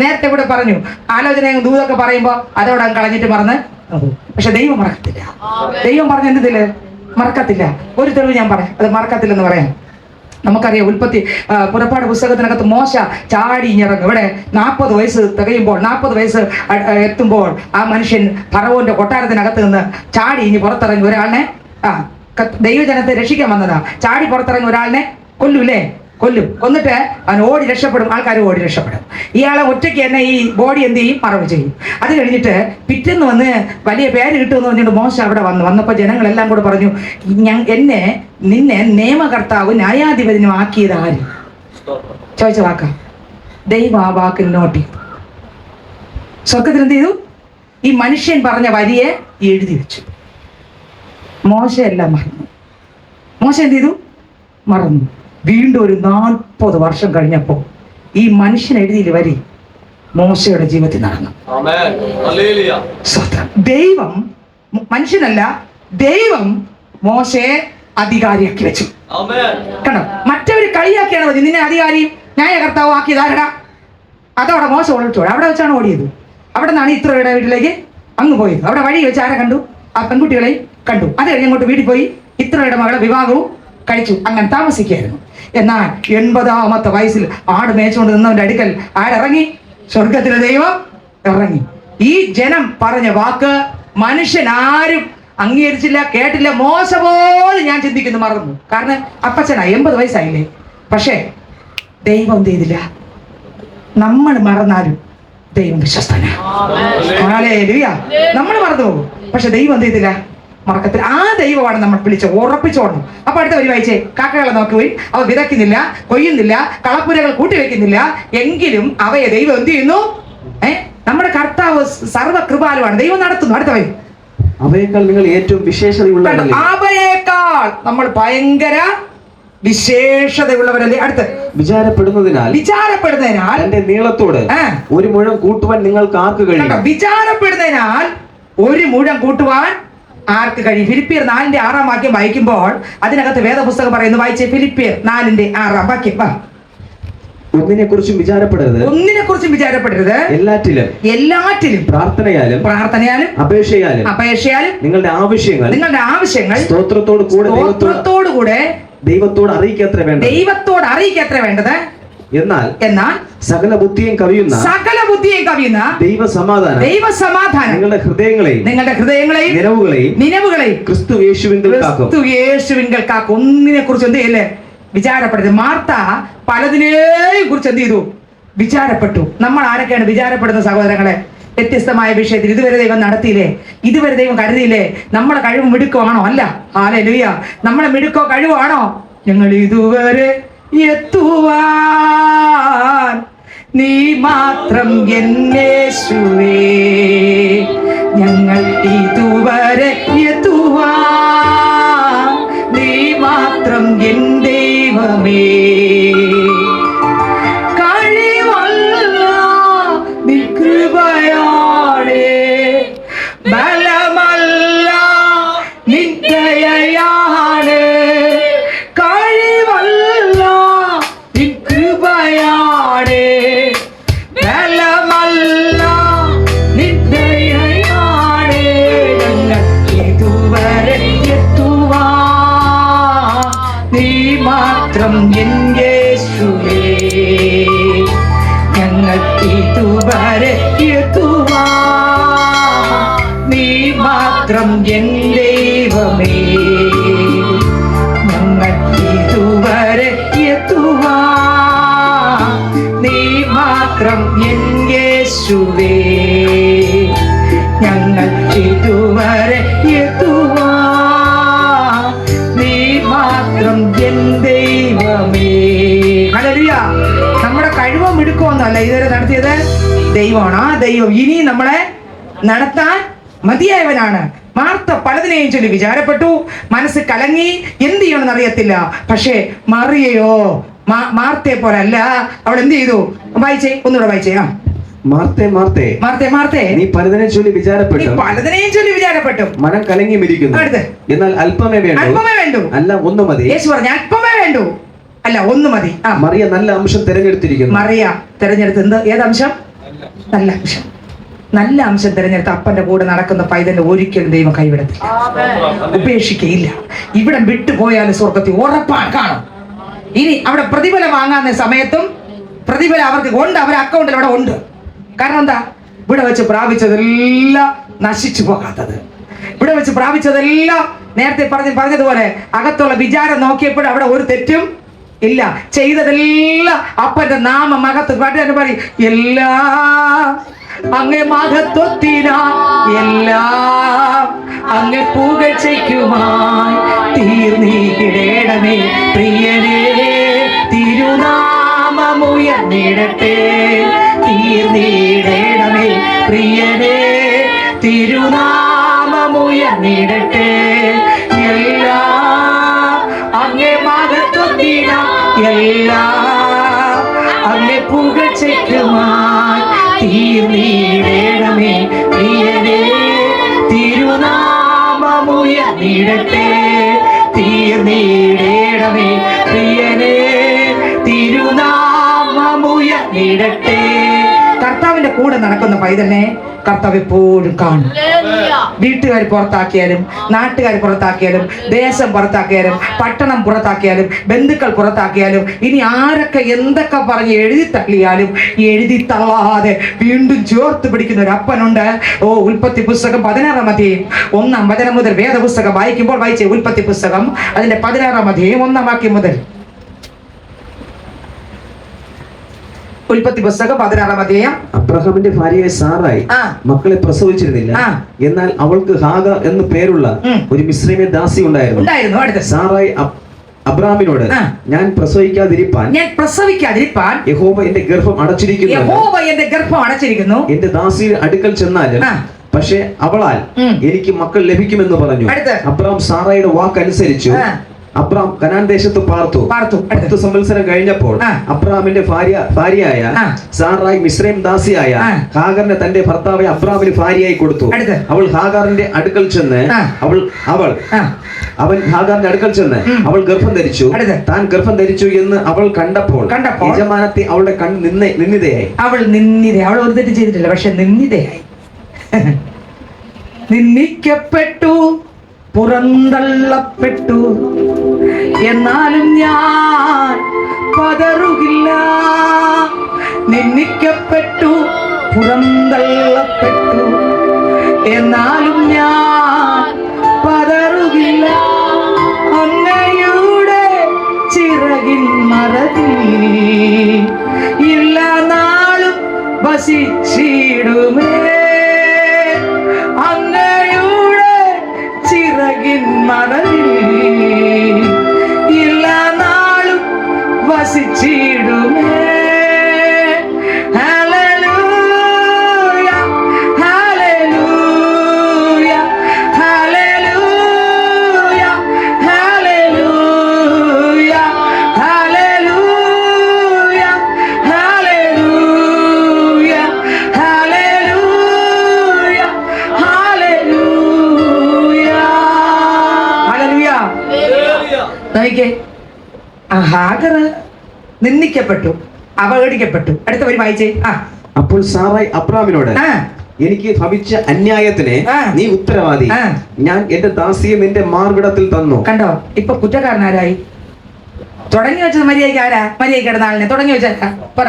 നേരത്തെ ഇവിടെ പറഞ്ഞു, ആലോചനയും ദൂതൊക്കെ പറയുമ്പോ അതോടെ കളഞ്ഞിട്ട് മറന്ന്. പക്ഷെ ദൈവം മറക്കത്തില്ല. ദൈവം പറഞ്ഞ എന്തില് മറക്കത്തില്ല. ഒരു തെളിവ് ഞാൻ പറയാം, അത് മറക്കത്തില്ലെന്ന് പറയാം. നമുക്കറിയാം, പുറപ്പാട് പുസ്തകത്തിനകത്ത് മോശ ചാടി ഇറങ്ങും. ഇവിടെ 40 വയസ്സ് തികയുമ്പോൾ, 40 വയസ്സ് എത്തുമ്പോൾ ആ മനുഷ്യൻ ഫറവോന്റെ കൊട്ടാരത്തിനകത്ത് നിന്ന് ചാടി ഇനി പുറത്തിറങ്ങി ഒരാളിനെ, ദൈവജനത്തെ രക്ഷിക്കാൻ വന്നതാ. ചാടി പുറത്തിറങ്ങി ഒരാളിനെ കൊല്ലൂല്ലേ? കൊന്നിട്ട് അവൻ ഓടി രക്ഷപ്പെടും. ആൾക്കാർ ഓടി രക്ഷപ്പെടും. ഇയാളെ ഒറ്റയ്ക്ക് തന്നെ ഈ ബോഡി എന്ത് ചെയ്യും? മറവ് ചെയ്യും. അത് കഴിഞ്ഞിട്ട് പിറ്റേന്ന് വന്ന് വലിയ പേര് കിട്ടുമെന്ന് പറഞ്ഞിട്ട് മോശ അവിടെ വന്നപ്പോൾ ജനങ്ങളെല്ലാം കൂടെ പറഞ്ഞു, നിന്നെ നിയമകർത്താവ് ന്യായാധിപതിനും ആക്കിയത് ആര്? ചോദിച്ച വാക്ക. ദൈവം ആ വാക്കിൽ നോട്ട് ചെയ്തു. സ്വർഗത്തിൽ എന്ത് ചെയ്തു? ഈ മനുഷ്യൻ പറഞ്ഞ വരിയെ എഴുതി വെച്ചു. മോശ എല്ലാം മറന്നു. മോശ എന്ത് ചെയ്തു? മറന്നു. വീണ്ടും ഒരു 40 വർഷം കഴിഞ്ഞപ്പോ ഈ മനുഷ്യൻ എഴുതിയില്ല വരി മോശയുടെ ജീവിതത്തിൽ നടന്നു. ദൈവം മനുഷ്യനല്ല, ദൈവം മോശയെ അധികാരിയാക്കി വെച്ചു. കണ്ടോ? മറ്റവര് കളിയാക്കിയാണ് മതി. നിന്നെ അധികാരിയും ന്യായകർത്താവും ആക്കിയതാരടാ? അതവിടെ മോശം ഓടിച്ചോട്. അവിടെ വെച്ചാണ് ഓടിയത്. അവിടെ നിന്നാണ് ഇത്രയുടെ വീട്ടിലേക്ക് അങ്ങ് പോയത്. അവിടെ വഴി വെച്ച് ആരെ കണ്ടു? ആ പെൺകുട്ടികളെയും കണ്ടു. അത് കഴിഞ്ഞ് അങ്ങോട്ട് വീട്ടിൽ പോയി ഇത്രയുടെ മകളെ വിവാഹവും കഴിച്ചു. അങ്ങനെ താമസിക്കായിരുന്നു. എന്നാൽ 80ാമത്തെ വയസ്സിൽ ആട് മേച്ചുകൊണ്ട് നിന്നവന്റെ അടുക്കൽ ആരിറങ്ങി? സ്വർഗത്തിലെ ദൈവം ഇറങ്ങി. ഈ ജനം പറഞ്ഞ വാക്ക് മനുഷ്യൻ ആരും അംഗീകരിച്ചില്ല, കേട്ടില്ല. മോശ പോലും ഞാൻ ചിന്തിക്കുന്നു മറന്നു. കാരണം അപ്പച്ചനാ, 80 വയസ്സായില്ലേ. പക്ഷേ ദൈവം എന്ത് ചെയ്തില്ല? നമ്മൾ മറന്നാലും ദൈവം വിശ്വസ്തനാ. ഹല്ലേലൂയ. നമ്മൾ മറന്നു പോകും, പക്ഷെ ദൈവം എന്ത് ചെയ്തില്ല? മറക്കത്തില്ല. ആ ദൈവമാണ് നമ്മൾ വിളിച്ച് ഉറപ്പിച്ചോണം. അപ്പൊ അടുത്ത ഒരു വായിച്ചേ. കാക്കകളെ നോക്കുകയും അവ വിതയ്ക്കുന്നില്ല, കൊയ്യുന്നില്ല, കളപ്പുരകൾ കൂട്ടിവെക്കുന്നില്ല, എങ്കിലും അവയെ ദൈവം എന്ത് ചെയ്യുന്നു? നമ്മുടെ കർത്താവ് സർവകൃപാലുവാണ്. ദൈവം നടത്തുന്നു. അടുത്ത വരി. അവയേക്കാൾ നിങ്ങൾ ഏറ്റവും വിശേഷതയുള്ളവരല്ലേ? അവയേക്കാൾ നമ്മൾ ഭയങ്കര വിശേഷതയുള്ളവരല്ലേ? അടുത്ത് വിചാരപ്പെടുന്നതിനാൽ എന്റെ നീളത്തോട് 1 മുഴം കൂട്ടുവാൻ നിങ്ങൾക്ക് ആർക്ക് കഴിയും? വിചാരപ്പെടുന്നതിനാൽ 1 മുഴം കൂട്ടുവാൻ ആർക്ക് കഴിയും? ഫിലിപ്പിയർ 4:6 വാക്യം വായിക്കുമ്പോൾ അതിനകത്ത് വേദപുസ്തകം പറയുന്നു. വായിച്ചേ. ഫിലിപ്പിയർ 4:6 വാക്യം. ഒന്നിനെ കുറിച്ചും വിചാരപ്പെടരുത്, എല്ലാറ്റിലും പ്രാർത്ഥനയാലും അപേക്ഷയാലും നിങ്ങളുടെ ആവശ്യങ്ങൾ സ്തോത്രത്തോടു കൂടെ ദൈവത്തോട് അറിയിക്കത്ര വേണ്ടത്. എന്നാൽ സകല ബുദ്ധിയും കവിയുന്ന ദൈവസമാധാനം നിങ്ങളുടെ ഹൃദയങ്ങളെയും നിലവുകളെയും ക്രിസ്തു യേശുവിങ്കൽ കാക്കും. ഒന്നിനെ കുറിച്ച് എന്ത് ചെയ്യല്ലേ? വിചാരപ്പെടരുത്. മാർത്ത പലതിനെയും കുറിച്ച് എന്ത് ചെയ്തു? വിചാരപ്പെട്ടു. നമ്മൾ ആരൊക്കെയാണ് വിചാരപ്പെടുന്ന സഹോദരങ്ങളെ? വ്യത്യസ്തമായ വിഷയത്തിൽ ഇതുവരെ ദൈവം നടത്തിയില്ലേ? ഇതുവരെ ദൈവം കരുതിയില്ലേ? നമ്മളെ കഴിവ് മിടുക്കമാണോ? അല്ല. ഹല്ലേലൂയ. നമ്മളെ മിടുക്കോ കഴിവാണോ? ഞങ്ങൾ ഇതുവരെ എത്തുവാൻ നീ മാത്രം യേശുവേ, ഞങ്ങൾ ഇതുവരെ എത്തുവാൻ നീ മാത്രം എൻ ദൈവമേ. കഴിവല്ല നിൻ കൃപ മാത്രം എൻ യേശുവേ ഞങ്ങൾക്കിതുവരെ എത്തുവാൻ നീ മാത്രം എൻ ദൈവമേ ഞങ്ങൾക്കിതുവരെ എത്തുവാൻ നീ മാത്രം എൻ യേശുവേ ഞങ്ങൾക്കിതുവരെ എത്തുവാൻ നീ മാത്രം എൻ ദൈവമേ. ഹല്ലേലൂയ. നമ്മുടെ കഴിവോ മിടുക്കോന്നല്ല ഇതുവരെ നടത്തിയത് ദൈവമാണ്. ആ ദൈവം ഇനി നമ്മളെ നടത്താൻ മതിയായവനാണ്. മാർത്ത പലതിനെയും ചൊല്ലി വിചാരപ്പെട്ടു, മനസ്സ് കലങ്ങി, എന്ത് ചെയ്യണമെന്ന് അറിയത്തില്ല. പക്ഷേ മറിയയോ മാർത്തയെ പോലല്ല. അവൾ എന്ത് ചെയ്തു? വായിച്ചേ, ഒന്നുകൂടെ വായിച്ചേ. ആ മാർത്തേ മാർത്തേ മാർത്തേ മാർത്തേ നീ പലതിനെ ചൊല്ലി വിചാരപ്പെട്ടു, പലതിനെയും ചൊല്ലി വിചാരപ്പെട്ടു, മനം കലങ്ങിയിരിക്കുന്നു. എന്നാൽ അല്പമേ വേണ്ടൂ, അല്ല ഒന്ന് മതി. യേശു പറഞ്ഞു അല്പമേ വേണ്ടൂ, അല്ല ഒന്ന് മതി. മറിയ നല്ല അംശം തിരഞ്ഞെടുത്തിരിക്കുന്നു. മറിയ തിരഞ്ഞെടുത്ത് എന്ത്? ഏതംശം? നല്ല അംശം. നല്ല അംശം തിരഞ്ഞെടുത്ത് അപ്പന്റെ കൂടെ നടക്കുന്ന പൈതന്റെ ഒരിക്കലും ദൈവം കൈവിടത്തില്ല, ഉപേക്ഷിക്കയില്ല. ഇവിടെ വിട്ടുപോയാലും സ്വർഗത്തിൽ ഉറപ്പാൻ കാണും. ഇനി അവിടെ പ്രതിഫലം വാങ്ങാവുന്ന സമയത്തും പ്രതിഫലം അവർക്ക് ഉണ്ട്, അവരുടെ അക്കൗണ്ടിൽ അവിടെ ഉണ്ട്. കാരണം എന്താ? ഇവിടെ വെച്ച് പ്രാപിച്ചതെല്ലാം നശിച്ചു പോകാത്തത്. ഇവിടെ വെച്ച് പ്രാപിച്ചതെല്ലാം നേരത്തെ പറഞ്ഞതുപോലെ അകത്തുള്ള വിചാരം നോക്കിയപ്പോൾ അവിടെ ഒരു തെറ്റും ഇല്ല. ചെയ്തതെല്ലാം അപ്പന്റെ നാമ മഹത്വ പറയും. എല്ലാം അങ്ങേ മഹത്വത്തിനാ, എല്ലാം അങ്ങേ പുകഴ്ചയ്ക്കുമായി തീർന്നീടണമേ പ്രിയനേ, തിരുനാമമുയർന്നിടട്ടെ. തീർന്നീടണമേ പ്രിയനേ, തിരുനാമമുയർന്നിടട്ടെ. എല്ലാം അങ്ങേ മഹത്വത്തിനാ, എല്ലാം അങ്ങേ പുകഴ്ചയ്ക്കുമായി തീർന്നീടണമേ പ്രിയനേ, തിരുനാമമുയർന്നിടട്ടെ. തീർന്നീടണമേ പ്രിയനേ, തിരുനാമമുയർന്നിടട്ടെ. കർത്താവിന്റെ കൂടെ നടക്കുന്ന പൈതലിനെ കർത്താവ് എപ്പോഴും കാണും. വീട്ടുകാർ പുറത്താക്കിയാലും, നാട്ടുകാർ പുറത്താക്കിയാലും, ദേശം പുറത്താക്കിയാലും, പട്ടണം പുറത്താക്കിയാലും, ബന്ധുക്കൾ പുറത്താക്കിയാലും, ഇനി ആരൊക്കെ എന്തൊക്കെ പറഞ്ഞ് എഴുതി തള്ളിയാലും എഴുതി തള്ളാതെ വീണ്ടും ചേർത്ത് പിടിക്കുന്ന ഒരു അപ്പനുണ്ട്. ഓ, ഉൽപ്പത്തി പുസ്തകം 16-ാം അധ്യായം 1-ാം വചനം മുതൽ വേദപുസ്തകം വായിക്കുമ്പോൾ വായിച്ചേ. ഉൽപ്പത്തി പുസ്തകം അതിന്റെ 16-ാം അധ്യായം 1-ാം വാക്യം മുതൽ. ഉൽപ്പത്തി പുസ്തകം 16-ാം അധ്യായം. അബ്രഹാമിന്റെ ഭാര്യയായ സാറായി മക്കളെ പ്രസവിച്ചിരുന്നില്ല. എന്നാൽ അവൾക്ക് ഹാഗ എന്ന് പേരുള്ള ഒരു മിസ്രൈമ്യ ദാസി ഉണ്ടായിരുന്നു. സാറായി അബ്രഹാമിനോട് ഞാൻ പ്രസവിക്കാതിരിപ്പാൻ യഹോവ എന്റെ ഗർഭം അടച്ചിരിക്കുന്നു. എന്റെ ദാസിയുടെ അടുക്കൽ ചെന്നാലും പക്ഷെ അവളാൽ എനിക്ക് മക്കൾ ലഭിക്കുമെന്ന് പറഞ്ഞു. അബ്രഹാം സാറായുടെ വാക്കനുസരിച്ചു അബ്രഹാം കനാൻ ദേശത്ത് പാർത്തു. 10 സംവത്സരം കഴിഞ്ഞപ്പോൾ അബ്രഹാമിന്റെ ഭാര്യയായ സാറായി മിസ്രൈം ദാസിയായ ഹാഗറിനെ തന്റെ ഭർത്താവായ അബ്രഹാമിന് ഭാര്യയായി കൊടുത്തു. അവൾ ഹാഗറിന്റെ അടുക്കൽ ചെന്ന് അവൻ ഹാഗറിന്റെ അടുക്കൽ ചെന്ന് അവൾ ഗർഭം ധരിച്ചു. താൻ ഗർഭം ധരിച്ചു എന്ന് അവൾ കണ്ടപ്പോൾ യജമാനത്തെ അവളുടെ കണ്ണ് നിന്ദിതയായി. അവൾ ഒരു തെറ്റ് ചെയ്തിട്ടില്ല, പക്ഷെ നിന്ദിതയായി. നിന്ദിക്കപ്പെട്ടു, പുറന്തള്ളപ്പെട്ടു, എന്നാലും ഞാൻ പതറുകില്ല. നിന്ദിക്കപ്പെട്ടു, പുറന്തള്ളപ്പെട്ടു, എന്നാലും ഞാൻ പതറുകില്ല. അങ്ങയുടെ ചിറകിൻ മറവിൽ എല്ലാ നാളും വസിച്ചിടുമേ. മറവിൽ എല്ലാ നാളും വസിച്ചിടുമേ. Hallelujah, hallelujah, hallelujah, hallelujah, hallelujah, hallelujah, hallelujah, hallelujah. Hagar നിന്ദിക്കപ്പെട്ടു, അവഗണിക്കപ്പെട്ടു. അടുത്തവര് വായിച്ചേ. അപ്പോൾ സാറായി അബ്രഹാമിനോട് എനിക്ക് ഭവിച്ച അന്യായത്തിന് നീ ഉത്തരവാദി. ഞാൻ എന്റെ ദാസിയെ നിന്റെ മാർവിടത്തിൽ തന്നു. കണ്ടോ, ഇപ്പൊ കുറ്റക്കാരനാരായി? തുടങ്ങി വെച്ചത് മര്യാദയ്ക്ക് ആരാ? മര്യാദയ്ക്ക് നാളിനെ തുടങ്ങി വെച്ചാ പറ.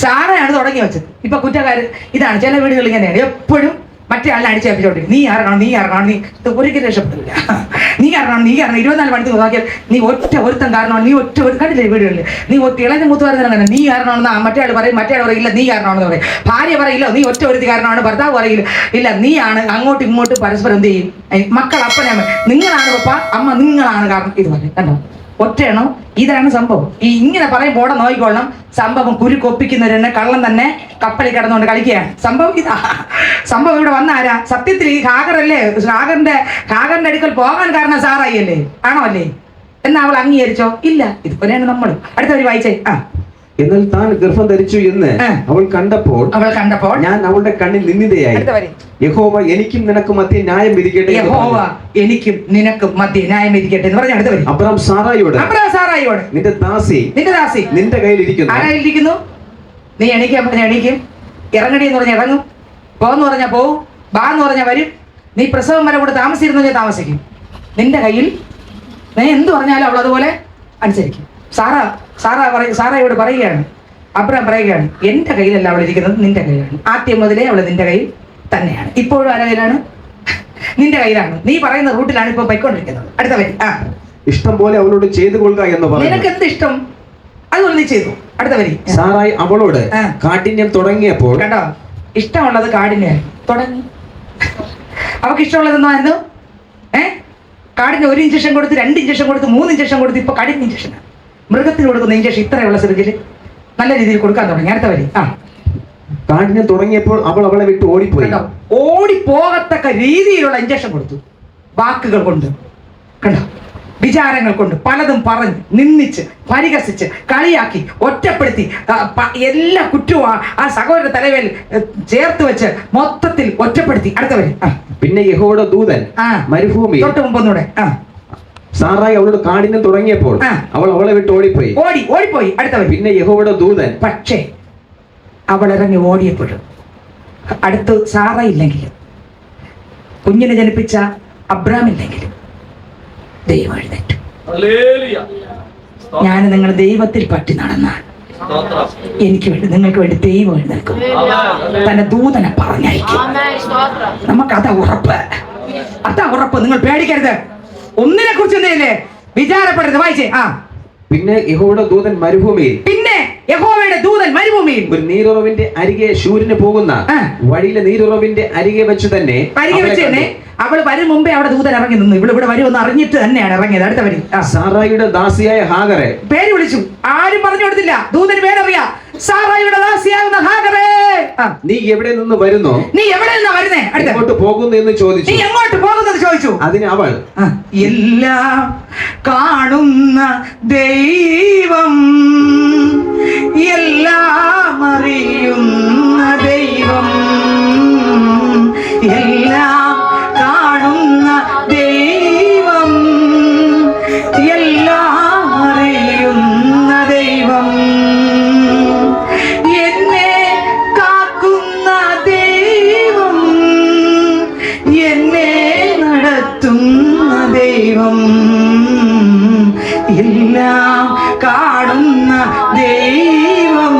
സാറയാണ് തുടങ്ങി വെച്ചത്. ഇപ്പൊ കുറ്റക്കാര് ഇതാണ്. ചില വീടുകൾ ഇങ്ങനെയാണ്, എപ്പോഴും മറ്റേ ആളിനെ അടിച്ചേപ്പിച്ചോണ്ടിരിക്കും. നീ ആരണം, നീ ആരണം, നീ ഒരിക്കലും രക്ഷപ്പെട്ടില്ല. നീ കാരണം 24 മണിക്കൂർ നോക്കിയാൽ നീ ഒറ്റ ഒരുത്തം കാരണമാണ്. നീ ഒറ്റ ഒരു കണ്ടില്ലേ വീടുകളിൽ? നീ ഇളഞ്ഞ മൂത്ത് പറയുന്നത് അങ്ങനെ നീ കാരണമാണെന്ന് മറ്റേ ആൾ പറയും, മറ്റേ ആൾ പറയില്ല നീ കാരണമാണെന്ന് പറയും. ഭാര്യ പറയില്ല നീ ഒറ്റ ഒരുത്തി കാരണമാണ്, ഭർത്താവ് പറയില്ല ഇല്ല നീയാണ്. അങ്ങോട്ടും ഇങ്ങോട്ടും പരസ്പരം എന്ത് ചെയ്യും? മക്കൾ അപ്പനമ്മ നിങ്ങളാണ് പപ്പ, അമ്മ നിങ്ങളാണ് കാരണം. ഇത് പറയും കണ്ടോ, ഒറ്റയാണോ? ഇതാണ് സംഭവം. ഈ ഇങ്ങനെ പറയുമ്പോൾ ഓടെ നോക്കിക്കൊള്ളണം. സംഭവം കുരുക്കൊപ്പിക്കുന്നവരെന്നെ കള്ളം തന്നെ കപ്പലിൽ കിടന്നുകൊണ്ട് കളിക്കുകയാണ്. സംഭവം ഇതാ. സംഭവം ഇവിടെ വന്ന ആരാ? സത്യത്തിൽ ഈ ഹാഗറല്ലേ? ഹാഗറിന്റെ അടുക്കൽ പോകാൻ കാരണം സാറായി അല്ലേ? ആണോ അല്ലേ? എന്നാ അവൾ അംഗീകരിച്ചോ? ഇല്ല. ഇതുപോലെയാണ് നമ്മൾ. അടുത്തവര് വായിച്ചേ. എന്നാൽ താൻ ഗർഭം ധരിച്ചു എന്ന് അവൾ കണ്ടപ്പോൾ ഞാൻ അവളുടെ കണ്ണിൽ നിന്ദിതയായി. യഹോവ എനിക്കും നിനക്കും മധ്യേ ന്യായം വിധിക്കട്ടെ. യഹോവ എനിക്കും നിനക്കും മധ്യേ ന്യായം വിധിക്കട്ടെ എന്ന് പറഞ്ഞു. അടുത്ത വരി. അബ്രാം സാറായിയോട് നിന്റെ ദാസി നിന്റെ കയ്യിലിരിക്കുന്നു. ആരായിരിക്കുന്നു? നീ എണീക്കാൻ പറഞ്ഞ എണീക്കും, ഇറങ്ങടി എന്ന് പറഞ്ഞാൽ ഇറങ്ങും, പോന്ന് പറഞ്ഞാൽ പോവും, ബാ എന്ന് പറഞ്ഞാൽ വരും. നീ പ്രസവം വരെ കൂടെ താമസിച്ചിരുന്നു താമസിക്കും. നിന്റെ കയ്യിൽ നീ എന്ത് പറഞ്ഞാലും അവൾ അതുപോലെ അനുസരിക്കും. സാറായോട് പറയുകയാണ്, അബ്രാം പറയുകയാണ്, എന്റെ കയ്യിലല്ല അവൾ ഇരിക്കുന്നത്, നിന്റെ കയ്യിലാണ്. ആദ്യം മുതലേ അവൾ നിന്റെ കയ്യിൽ തന്നെയാണ്. ഇപ്പോഴും ആരുടെ കയ്യിലാണ്? നിന്റെ കയ്യിലാണ്. നീ പറയുന്ന റൂട്ടിലാണ് ഇപ്പൊ പോയിക്കൊണ്ടിരിക്കുന്നത്. അടുത്ത വരി. ഇഷ്ടം പോലെ അവളോട് ചെയ്തു കൊള്ളുക എന്ന് പറഞ്ഞു. നിനക്ക് എന്ത് ഇഷ്ടം അതുപോലെ നീ ചെയ്തു. അടുത്ത വരി. സാറായി അവളോട് കാഠിന്യം തുടങ്ങിയപ്പോൾ കണ്ടോ, ഇഷ്ടമുള്ളത് കാഠിന്യം തുടങ്ങി. അവക്ക് ഇഷ്ടമുള്ളതെന്നായിരുന്നു കാടിന് 1 ഇഞ്ചക്ഷൻ കൊടുത്ത്, 2 ഇഞ്ചക്ഷൻ കൊടുത്ത്, 3 ഇഞ്ചക്ഷൻ കൊടുത്ത്, ഇപ്പൊ കടിഞ്ഞ ഇഞ്ചക്ഷനാണ്. മൃഗത്തിന് കൊടുക്കുന്ന ഇഞ്ചക്ഷൻ ഇത്രയുള്ള സിറിഞ്ചിൽ നല്ല രീതിയിൽ കൊടുക്കാൻ തുടങ്ങി. അടുത്ത വരി. കാടിന് തുടങ്ങിയപ്പോൾ അവൾ അവളെ വിട്ട് ഓടിപ്പോയി. ഓടിപ്പോകത്തക്ക രീതിയിലുള്ള ഇഞ്ചക്ഷൻ കൊടുത്തു. വാക്കുകൾ കൊണ്ട് കണ്ടോ, വിചാരങ്ങൾ കൊണ്ട് പലതും പറഞ്ഞ് നിന്ദിച്ച് പരിഹസിച്ച് കളിയാക്കി ഒറ്റപ്പെടുത്തി എല്ലാ കുറ്റവും ആ സഹോദര തലവേൽ ചേർത്ത് വെച്ച് മൊത്തത്തിൽ ഒറ്റപ്പെടുത്തി. അടുത്തവര്. പിന്നെ യഹോവയുടെ ദൂതൻ മരുഭൂമി തൊട്ട് മുമ്പൊന്നൂടെ സാറായി അവളോട് കാഠിന്യം തുടങ്ങിയപ്പോൾ അവൾ അവളെ വിട്ട് ഓടിപ്പോയി. അടുത്തവര്. പിന്നെ യഹോവയുടെ ദൂതൻ പക്ഷേ അവൾ ഇറങ്ങി ഓടിയപ്പോഴും അടുത്ത് സാറയില്ലെങ്കിലും കുഞ്ഞിനെ ജനിപ്പിച്ച അബ്രാം ഇല്ലെങ്കിലും ദൈവം എഴുന്നേറ്റു. ഞാൻ നിങ്ങൾ ദൈവത്തിൽ പറ്റി നടന്നാൽ എനിക്ക് വേണ്ടി നിങ്ങൾക്ക് വേണ്ടി ദൈവം എഴുന്നേൽക്കും. തന്റെ ദൂതനെ പറഞ്ഞയക്കും. നമുക്കതാ ഉറപ്പ്, അതാ ഉറപ്പ്. നിങ്ങൾ പേടിക്കരുത്, ഒന്നിനെ കുറിച്ച് എന്തെയല്ലേ വിചാരപ്പെടരുത്. വായിച്ചേ. പിന്നെ യഹോവയുടെ ദൂതൻ മരുഭൂമിയിൽ ഒരു നീരുറവിന്റെ അരികെ ശൂരിന് പോകുന്ന വഴിയിലെ നീരുറവിന്റെ അരികെ വെച്ച് തന്നെ അവള് വരും മുമ്പേ അവിടെ ദൂതൻ ഇറങ്ങി നിന്നു. ഇവിടെ വരുമെന്ന് അറിഞ്ഞിട്ട് തന്നെയാണ് ഇറങ്ങിയത്. അടുത്ത വരി. സാറായിയുടെ ദാസിയായ ഹാഗറെ പേര് വിളിച്ചു. ആരും പറഞ്ഞു കൊടുത്തില്ല. ദൂതന് പേരറിയാം. സാറായിയുടെ ദാസിയാകുന്ന ഹാഗറേ, നീ എവിടെ നിന്ന് വരുന്നു? നീ എവിടെ നിന്നാ വരുന്നേ? എങ്ങോട്ട് പോകുന്നു എന്ന് ചോദിച്ചു. നീ എങ്ങോട്ട് പോകുന്നത് ചോദിച്ചു. അതിന് അവൾ എല്ലാം കാണുന്ന ദൈവം, എല്ലാം അറിയുന്ന ദൈവം, എല്ലാം കാണുന്ന ദൈവം, എല്ലാം അറിയുന്ന ദൈവം, എന്നെ കാക്കുന്ന ദൈവം, എന്നെ നടത്തുന്ന ദൈവം, എല്ലാം കാണുന്ന ദൈവം,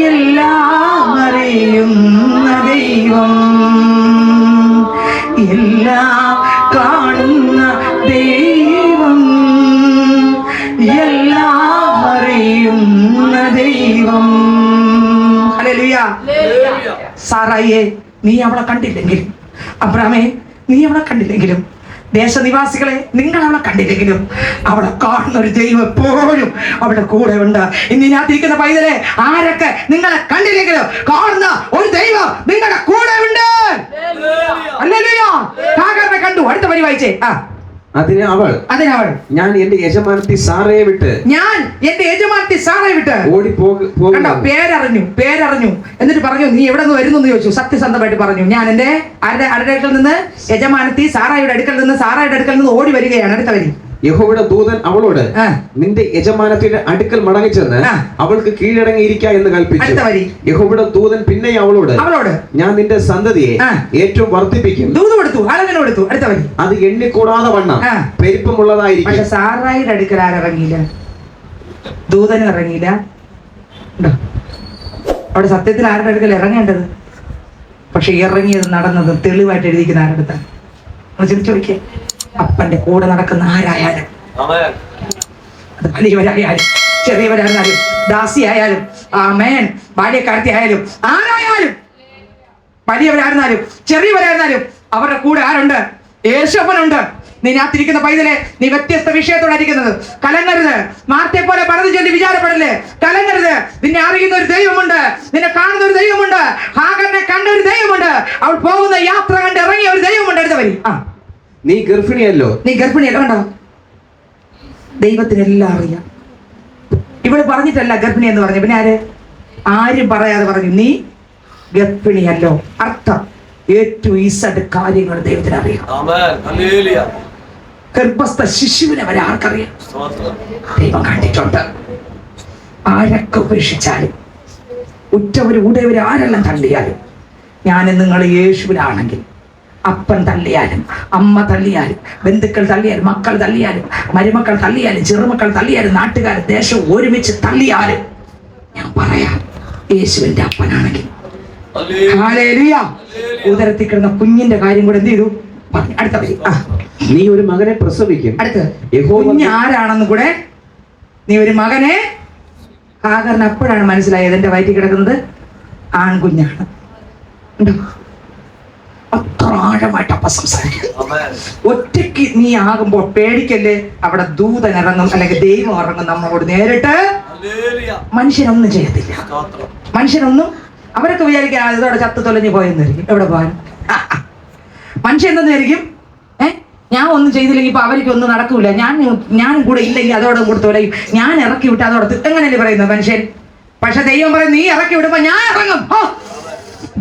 എല്ലാം അറിയുന്ന ദൈവം, എല്ലാം കാണുന്ന ദൈവം, എല്ലാം അറിയുന്ന ദൈവം. ഹല്ലേലൂയ. സാറായിയെ നീ അവളെ കണ്ടില്ലെങ്കിലും, അബ്രാമേ നീ അവളെ കണ്ടില്ലെങ്കിലും, ദേശനിവാസികളെ നിങ്ങൾ അവളെ കണ്ടില്ലെങ്കിലും, അവളെ കാണുന്ന ഒരു ദൈവം എപ്പോഴും അവളുടെ കൂടെ ഉണ്ട്. ഇനി ഞാൻ തിരിക്കുന്ന പൈതലെ, ആരൊക്കെ നിങ്ങളെ കണ്ടില്ലെങ്കിലും കാണുന്ന ഒരു ദൈവം നിങ്ങളുടെ കൂടെ ഉണ്ട്. ഹല്ലേലൂയ. ഹാഗറിനെ കണ്ടു. അടുത്ത വരി വായിച്ചേ. അതിന് അവൾ ഞാൻ എന്റെ യജമാനത്തി സാറയെ വിട്ട് കണ്ടോ, പേരറിഞ്ഞു. എന്നിട്ട് പറഞ്ഞു നീ എവിടെ നിന്ന് വരുന്നു എന്ന് ചോദിച്ചു. സത്യസന്ധമായിട്ട് പറഞ്ഞു, ഞാൻ എന്റെ ആരുടെ അടുക്കൽ നിന്ന്, യജമാനത്തി സാറായുടെ അടുക്കൽ നിന്ന് ഓടി വരികയാണ്. അടുത്ത വരി. യഹോവയുടെ ദൂതൻ അവളോട് നിന്റെ യജമാനത്തിന്റെ അടുക്കൽ മടങ്ങിച്ചെന്ന് അവൾക്ക് കീഴടങ്ങിയിരിക്ക എന്ന് കൽപ്പിച്ചു. യഹോവയുടെ ദൂതൻ പിന്നെ അവളോട് ഞാൻ നിന്റെ സന്തതിയെ ഏറ്റവും വർദ്ധിപ്പിക്കും. അത് എണ്ണിക്കൂടാതെ വണ്ണം പെരുപ്പമുള്ളതായിരിക്കും. പക്ഷെ സാറായിയുടെ അടുക്കൽ ആരിറങ്ങിയില്ല, ദൂതനും ഇറങ്ങിയില്ല. അവിടെ സത്യത്തിൽ ആരുടെ അടുക്കൽ ഇറങ്ങേണ്ടത്? പക്ഷെ ഇറങ്ങിയത് നടന്നത് തെളിവായിട്ട് എഴുതിക്കുന്ന ആരുടെ അടുത്താണ്? ചിന്തിച്ചു നോക്കിയേ. അപ്പന്റെ കൂടെ നടക്കുന്ന ആരായാലും, അത് വലിയവരായാലും ചെറിയവരായിരുന്നാലും ദാസിയായാലും ആമേൻ ബാല്യക്കാരത്തി ആയാലും ആരായാലും, വലിയവരായിരുന്നാലും ചെറിയവരായിരുന്നാലും അവരുടെ കൂടെ ആരുണ്ട്? യേശുവനുണ്ട്. നിന്നകത്തിരിക്കുന്ന പൈതലെ, നീ വ്യത്യസ്ത വിഷയത്തോടായിരിക്കുന്നത്. കലങ്ങരുത്. മാർത്തയെ പോലെ പറഞ്ഞു ചൊല്ലി വിചാരപ്പെടല്ലേ. കലങ്ങരുത്. നിന്നെ അറിയുന്ന ഒരു ദൈവമുണ്ട്, നിന്നെ കാണുന്ന ഒരു ദൈവമുണ്ട്, ഹാഗറിനെ കണ്ട ഒരു ദൈവമുണ്ട്, അവൾ പോകുന്ന യാത്ര കണ്ട് ഇറങ്ങിയ ഒരു ദൈവമുണ്ട്. അടുത്ത വരി. നീ ഗർഭിണിയല്ലോ. നീ ഗർഭിണിയല്ലോ. കണ്ടോ, ദൈവത്തിനെല്ലാം അറിയാം. ഇവിടെ പറഞ്ഞിട്ടല്ല ഗർഭിണി എന്ന് പറഞ്ഞു. പിന്നെ ആരും പറയാതെ പറഞ്ഞു നീ ഗർഭിണിയല്ലോ. അർത്ഥം ഏറ്റവും ഈസഡ് കാര്യങ്ങൾ ദൈവത്തിന് അറിയാം. ഗർഭസ്ഥ ശിശുവിനെ വരെ ആർക്കറിയാം? ദൈവം കണ്ടിട്ടുണ്ട്. ആരൊക്കെ ഉപേക്ഷിച്ചാലും, ഉറ്റവര് ഉടയവര് ആരെല്ലാം തള്ളിയാലും, ഞാൻ നിങ്ങൾ യേശുവിലാണെങ്കിൽ, അപ്പൻ തള്ളിയാലും അമ്മ തള്ളിയാലും ബന്ധുക്കൾ തള്ളിയാലും മക്കൾ തള്ളിയാലും മരുമക്കൾ തള്ളിയാലും ചെറുമക്കൾ തള്ളിയാലും നാട്ടുകാർ ദേശം ഒരുമിച്ച് തള്ളിയാലും, ഞാൻ പറയാം യേശുവിന്റെ അപ്പനാണെങ്കിൽ. ഉദരത്തിൽ കിടന്ന കുഞ്ഞിന്റെ കാര്യം കൂടെ എന്ത് ചെയ്തു? അടുത്ത വരി. നീ ഒരു മകനെ പ്രസവിക്കും. അടുത്ത് കുഞ്ഞ് ആരാണെന്ന് കൂടെ. നീ ഒരു മകനെ. ഹാഗറിന് അപ്പോഴാണ് മനസ്സിലായത് എന്റെ വയറ്റിൽ കിടക്കുന്നത് ആൺകുഞ്ഞാണ്. അത്ര ആഴമായിട്ട് അപ്പ സംസാരിക്കും. ഒറ്റയ്ക്ക് നീ ആകുമ്പോൾ പേടിക്കല്ലേ, അവിടെ ദൂതൻ ഇറങ്ങും, അല്ലെങ്കിൽ ദൈവം ഇറങ്ങും നമ്മളോട് നേരിട്ട്. മനുഷ്യനൊന്നും ചെയ്യത്തില്ല. മനുഷ്യനൊന്നും, അവരൊക്കെ വിചാരിക്കാൻ ഇതോടെ ചത്ത് തൊലഞ്ഞു പോയെന്നായിരിക്കും. എവിടെ പോകാൻ? മനുഷ്യൻ എന്തെന്നായിരിക്കും? ഞാൻ ഒന്നും ചെയ്തില്ലെങ്കിൽ ഇപ്പൊ അവർക്കൊന്നും നടക്കൂല, ഞാനും കൂടെ ഇല്ലെങ്കിൽ അതോടെ കൊടുത്തു തൊലയും, ഞാൻ ഇറക്കി വിട്ട് അതോടത്ത്, എങ്ങനെയല്ലേ പറയുന്നത് മനുഷ്യൻ? പക്ഷെ ദൈവം പറയും നീ ഇറക്കി വിടുമ്പോ ഞാൻ ഇറങ്ങും.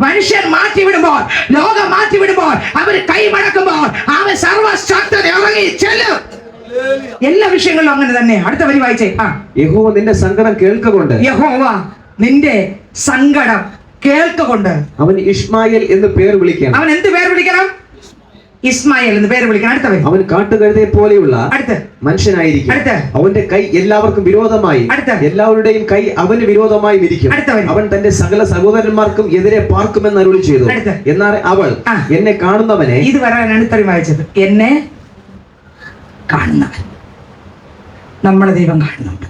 മനുഷ്യൻ മാറ്റിവിടുമ്പോൾ, ലോകം മാറ്റിവിടുമ്പോൾ, അവര് കൈമടക്കുമ്പോൾ അവൻ സർവശക്തൻ ഇറങ്ങി ചെല്ലും. എല്ലാ വിഷയങ്ങളിലും അങ്ങനെ തന്നെ. അടുത്ത വരി വായിച്ചേ. യഹോവ നിന്റെ സങ്കടം കേൾക്കൊണ്ട്. യഹോവ നിന്റെ സങ്കടം കേൾക്കൊണ്ട് അവൻ ഇസ്മായേൽ എന്ന് പേർ വിളിക്കണം. അവൻ എന്ത് പേര് വിളിക്കണം? ഇസ്മായേൽ എന്ന് പേര് വിളിക്കണം. അടുത്ത അവൻ കാട്ടുകഴുതയെ പോലെയുള്ള മനുഷ്യനായിരിക്കും. അവന്റെ കൈ എല്ലാവർക്കും വിരോധമായി, എല്ലാവരുടെയും കൈ അവന് വിരോധമായി ഇരിക്കും. അവൻ തന്റെ സകല സഹോദരന്മാർക്കും എതിരെ പാർക്കുമെന്ന് അരുളി ചെയ്തു. എന്നാൽ അവൾ എന്നെ കാണുന്നവനെ, ഇത് വരാനാണ് ഇത്രയും വായിച്ചത്. എന്നെ കാണുന്നവൻ, നമ്മളെ ദൈവം കാണുന്നുണ്ട്.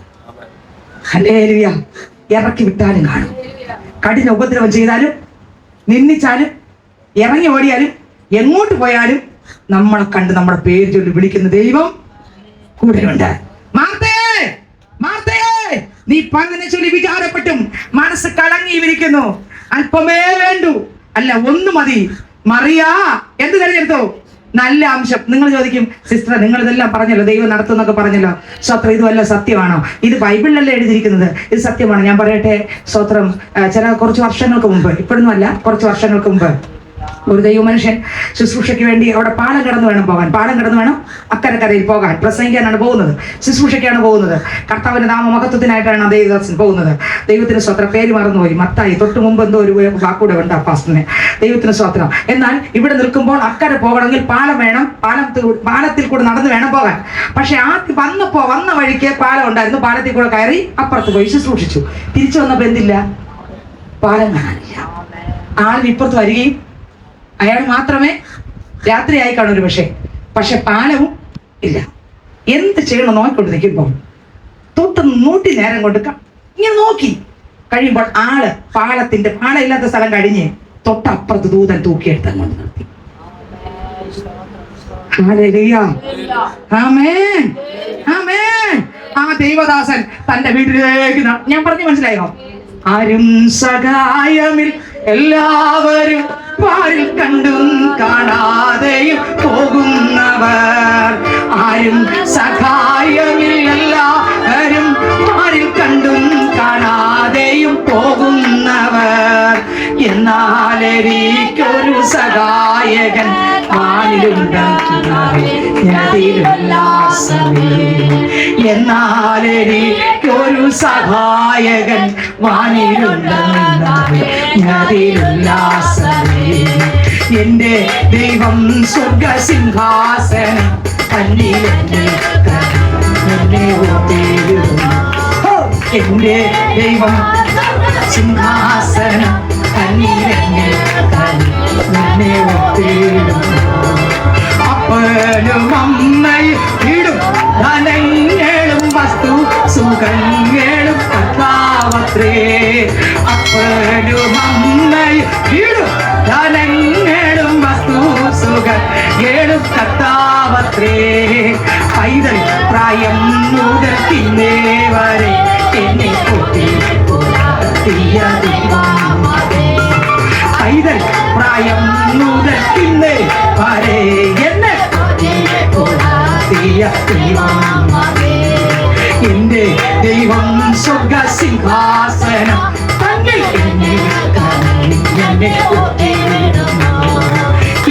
ഹല്ലേലൂയ. ഇറക്കി വിട്ടാലും കാണും. കഠിന ഉപദ്രവം ചെയ്താലും, നിന്ദിച്ചാലും, ഇറങ്ങി ഓടിയാലും, എങ്ങോട്ട് പോയാലും നമ്മളെ കണ്ട് നമ്മുടെ പേര് ചൊല്ലി വിളിക്കുന്ന ദൈവം കൂടെയുണ്ട്. നീ പങ്ങനെ ചൊല്ലി വിചാരപ്പെട്ടും മനസ്സ് കളങ്ങിയിരിക്കുന്നു. അല്പമേ വേണ്ടു, അല്ല ഒന്ന് മതി. മറിയ എന്ത് തിരഞ്ഞെടുത്തോ? നല്ല അംശം. നിങ്ങൾ ചോദിക്കും, സിസ്റ്റർ നിങ്ങൾ ഇതെല്ലാം പറഞ്ഞല്ലോ, ദൈവം നടത്തുന്നൊക്കെ പറഞ്ഞല്ലോ, സ്വത്രം ഇത് വല്ല സത്യമാണോ? ഇത് ബൈബിളിലല്ലേ എഴുതിയിരിക്കുന്നത്, ഇത് സത്യമാണോ? ഞാൻ പറയട്ടെ, സ്വത്രം കുറച്ച് വർഷങ്ങൾക്ക് മുമ്പ്, ഇപ്പോഴൊന്നും അല്ല, കുറച്ച് വർഷങ്ങൾക്ക് മുമ്പ് ഒരു ദൈവ മനുഷ്യൻ ശുശ്രൂഷയ്ക്ക് വേണ്ടി അവിടെ പാലം കടന്ന് വേണം പോകാൻ. പാലം കടന്ന് വേണം അക്കരക്കരയിൽ പോകാൻ. പ്രസംഗിക്കാനാണ് പോകുന്നത്, ശുശ്രൂഷയ്ക്കാണ് പോകുന്നത്. കർത്താവിന്റെ നാമമഹത്വത്തിനായിട്ടാണ് ദൈവദാസൻ പോകുന്നത്. ദൈവത്തിന് സ്വത്രം. പേര് മറന്നുപോയി, മത്തായി. തൊട്ട് മുമ്പ് എന്തോ ഒരു വാക്കൂടെ ഉണ്ട് അപ്പാസ്റ്റിന്. ദൈവത്തിന് സ്വത്രം. എന്നാൽ ഇവിടെ നിൽക്കുമ്പോൾ അക്കരെ പോകണമെങ്കിൽ പാലം വേണം. പാലത്തിൽ കൂടെ നടന്ന് വേണം പോകാൻ. പക്ഷെ ആദ്യം വന്ന വഴിക്ക് പാലം ഉണ്ടായിരുന്നു. പാലത്തിൽ കൂടെ കയറി അപ്പുറത്ത് പോയി ശുശ്രൂഷിച്ചു. തിരിച്ചു വന്നപ്പോ എന്തില്ല? പാലം കാണാനില്ല. ആൾ ഇപ്പുറത്ത് വരികയും അയാൾ മാത്രമേ രാത്രിയായി കാണും ഒരു പക്ഷെ പാലവും ഇല്ല. എന്ത് ചെയ്യണം നോക്കിക്കൊണ്ട് നിൽക്കുമ്പോൾ തൊട്ട് നേരം കൊണ്ട് ഇങ്ങനെ നോക്കി കഴിയുമ്പോൾ ആള് പാലം ഇല്ലാത്ത സ്ഥലം കഴിഞ്ഞ് തൊട്ടപ്പുറത്ത് ദൂതൻ തൂക്കിയെടുത്ത് അങ്ങോട്ട് നിർത്തി. ആ ദൈവദാസൻ തന്റെ വീട്ടിലേക്ക് ഞാൻ പറഞ്ഞു, മനസ്സിലായോ? ആരും സഹായമിൽ എല്ലാവരും പാരിൽ കണ്ടും കാണാതെയും പോകുന്നവർ. ആരും സഹായമിൽ എല്ലാവരും പാരിൽ കണ്ടും കാണാതെയും പോകുന്നവർ. എന്നാൽ എനിക്കൊരു സഹായകൻ വാനിലുണ്ടാകുന്നതിലുല്ലാസമേ. എന്നാൽ എനിക്കൊരു സഹായകൻ വാനിലുണ്ടാകുന്നതിലുല്ലാസമേ. എന്റെ ദൈവം സ്വർഗസിംഹാസനം തന്നിലെന്നെ എന്റെ ദൈവം സിംഹാസനം തന്നിലെന്നെ അപ്പനും അമ്മയും വീടും ധനങ്ങളും വസ്തു സുഖങ്ങളും കർത്താവത്രേ. അപ്പനും അമ്മയും വീടും ധനങ്ങളും വസ്തു സുഖങ്ങളും കർത്താവത്രേ. പൈതൽ പ്രായം മുതൽ ഇന്നേ വരെ എന്നെ കൂട്ടി പൈതൽ പ്രായം മുതൽ ഇന്നേ വരെ എന്നെ എന്റെ ദൈവം സ്വർഗസിംഹാസനം തന്നിൽ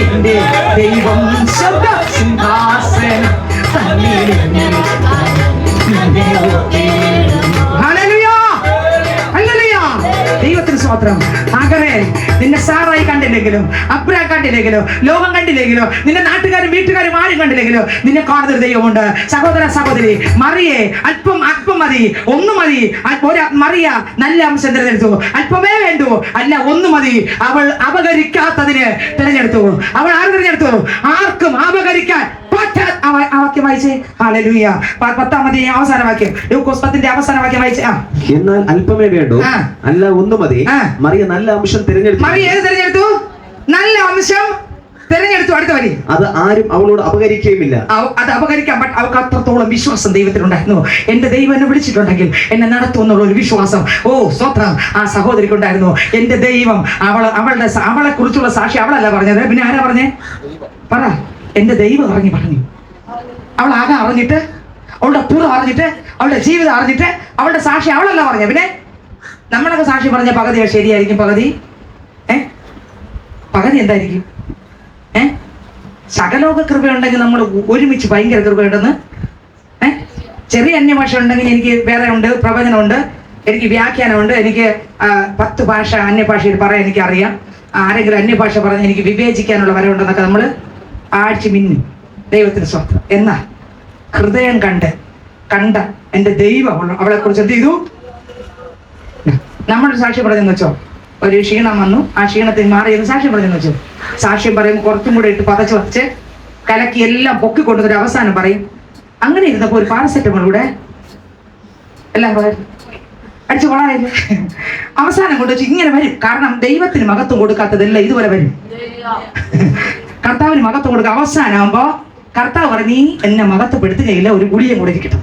എന്റെ ദൈവം സ്വർഗസിംഹാസനം തന്നിൽ ദൈവത്തിന് സ്തോത്രം. ആകരെ നിന്നെ സാറായി കണ്ടില്ലെങ്കിലും അബ്രാം കണ്ടില്ലെങ്കിലോ ലോകം കണ്ടില്ലെങ്കിലോ നിന്റെ നാട്ടുകാരും വീട്ടുകാരും ആരും കണ്ടില്ലെങ്കിലോ നിന്നെ കാണുന്നൊരു ദൈവമുണ്ട്. സഹോദര സഹോദരി, മറിയെ അല്പം മതി, ഒന്ന് മതി. മറിയ നല്ല അംശം തിരഞ്ഞെടുത്തു. അല്പമേ വേണ്ടു, അല്ല ഒന്ന് മതി. അവൾ അപകരിക്കാത്തതിന് തിരഞ്ഞെടുത്തു. അവൾ ആര് തിരഞ്ഞെടുത്തു? ആർക്കും അപകരിക്കാൻ വാക്യം വായിച്ചേ. ഹല്ലേലൂയ. 10 അവസാന വാക്യം, ലൂക്കോസ് 10 അവസാന വാക്യം വായിച്ചേ. എന്നാൽ അല്പമേ വേണ്ടു, അല്ല ഒന്ന് മതി. മറിയ നല്ല അംശം തിരഞ്ഞെടുത്തു. മറിയ ഏത് തിരഞ്ഞെടുത്തു? നല്ല അംശം തിരഞ്ഞെടുത്തു. അടുത്ത വരി, അത് ആരും അവളോട് അപകരിക്കുകയുമില്ല. അത് അപകരിക്കാൻ അവൾക്ക് അത്രത്തോളം വിശ്വാസം ദൈവത്തിനുണ്ടായിരുന്നു. എന്റെ ദൈവം എന്നെ വിളിച്ചിട്ടുണ്ടെങ്കിൽ എന്നെ നടത്തുമെന്നുള്ള ഒരു വിശ്വാസം, സ്തോത്രം, ആ സഹോദരിക്ക് ഉണ്ടായിരുന്നു. എന്റെ ദൈവം അവളെ കുറിച്ചുള്ള സാക്ഷി അവളല്ല പറഞ്ഞത്, പിന്നെ ആരാ പറഞ്ഞേ? പറ. എന്റെ ദൈവം പറഞ്ഞു. അവൾ ആകെ അറിഞ്ഞിട്ട്, അവളുടെ പുറം അറിഞ്ഞിട്ട്, അവളുടെ ജീവിതം അറിഞ്ഞിട്ട് അവളുടെ സാക്ഷി അവളല്ല പറഞ്ഞ. പിന്നെ നമ്മളൊക്കെ സാക്ഷി പറഞ്ഞ പകുതി ശരിയായിരിക്കും, പകുതി എന്തായിരിക്കും? സകലോക കൃപയുണ്ടെങ്കിൽ നമ്മൾ ഒരുമിച്ച് ഭയങ്കര കൃപയുണ്ടെന്ന്. ചെറിയ അന്യഭാഷ ഉണ്ടെങ്കിൽ എനിക്ക് വേറെ ഉണ്ട്, പ്രവചനമുണ്ട്, എനിക്ക് വ്യാഖ്യാനമുണ്ട്, എനിക്ക് 10 ഭാഷ അന്യഭാഷയിൽ പറയാൻ എനിക്കറിയാം. ആരെങ്കിലും അന്യഭാഷ പറഞ്ഞ് എനിക്ക് വിവേചിക്കാനുള്ള വരവുണ്ടെന്നൊക്കെ നമ്മൾ ആഴ്ച മിന്നും. ദൈവത്തിന് സ്വന്തം. എന്നാൽ ഹൃദയം കണ്ട എൻ്റെ ദൈവം അവളെ കുറിച്ച് എന്ത് ചെയ്തു? നമ്മൾ സാക്ഷി പറഞ്ഞെന്ന് വെച്ചോ, ഒരു ക്ഷീണം വന്നു, ആ ക്ഷീണത്തിൽ മാറിയെന്ന് സാക്ഷ്യം പറഞ്ഞെന്ന് വെച്ചോ. സാക്ഷ്യം പറയുമ്പോൾ കുറച്ചും കൂടെ ഇട്ട് പതച്ച് കലക്കി എല്ലാം പൊക്കിക്കൊണ്ടൊരു അവസാനം പറയും. അങ്ങനെ ഇരുന്നപ്പോൾ ഒരു പാരസെറ്റമോൾ കൂടെ എല്ലാം അടിച്ചു കൊള്ളായില്ലേ? അവസാനം കൊണ്ട് വെച്ച് ഇങ്ങനെ വരും. കാരണം ദൈവത്തിന് മഹത്വം കൊടുക്കാത്തതെല്ലാം ഇതുപോലെ വരും. കർത്താവിന് മഹത്വം കൊടുക്കുക. അവസാനമാകുമ്പോ കർത്താവ് പറഞ്ഞ് എന്നെ മഹത്വപ്പെടുത്തുകയില്ല, ഒരു ഗുളിയും കൂടെ ഇരിക്കട്ടെ.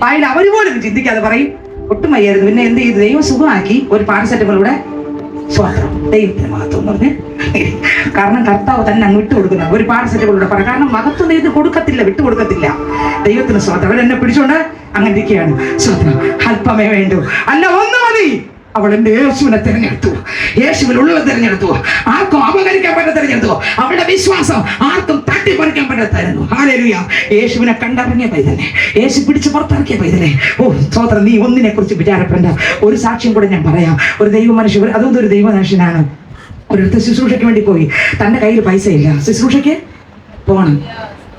വായിൽ അവർ പോലും ചിന്തിക്കാതെ പറയും ഒട്ടും വയ്യായിരുന്നു. പിന്നെ എന്ത് ചെയ്തു? ദൈവം സുഖമാക്കി ഒരു പാരസെറ്റമോളൂടെ. സ്വാതന്ത്ര്യം, ദൈവത്തിന് മഹത്വം എന്ന് പറഞ്ഞ്. കാരണം കർത്താവ് തന്നെ അങ്ങ് വിട്ടുകൊടുക്കുന്ന ഒരു പാരസെറ്റമോളൂടെ പറ. കാരണം മഹത്വം ദൈവത്തിന് കൊടുക്കത്തില്ല, വിട്ടുകൊടുക്കത്തില്ല. ദൈവത്തിന് സ്വാതന്ത്ര്യം. അവരെന്നെ പിടിച്ചോണ്ട് അങ്ങനെ ഇരിക്കുകയാണ്. സ്വാതന്ത്ര്യം അല്പമേ വേണ്ടു, അല്ല ഒന്ന് മതി. അവൾ എന്റെ യേശുവിനെ തിരഞ്ഞെടുത്തു, യേശുവിനുള്ളത് തിരഞ്ഞെടുത്തു, ആർക്കും അപകരിക്കാൻ പറ്റുന്ന തിരഞ്ഞെടുത്തു. അവളുടെ വിശ്വാസം ആർക്കും തട്ടിപ്പറിക്കാൻ പറ്റാത്തായിരുന്നു. ഹല്ലേലൂയ. യേശുവിനെ കണ്ടറിഞ്ഞ പൈതനെ, യേശു പിടിച്ച് പുറത്തിറക്കിയ പൈതനെ. സ്തോത്രം. നീ ഒന്നിനെ കുറിച്ച് വിചാരപ്പെടേണ്ട. ഒരു സാക്ഷ്യം കൂടെ ഞാൻ പറയാം. ഒരു ദൈവ മനുഷ്യൻ, അതൊന്നും ഒരു ദൈവ മനുഷ്യനാണ്. ഒരിടത്ത് ശുശ്രൂഷയ്ക്ക് വേണ്ടി പോയി. തന്റെ കയ്യിൽ പൈസ ഇല്ല, ശുശ്രൂഷയ്ക്ക് പോകണം.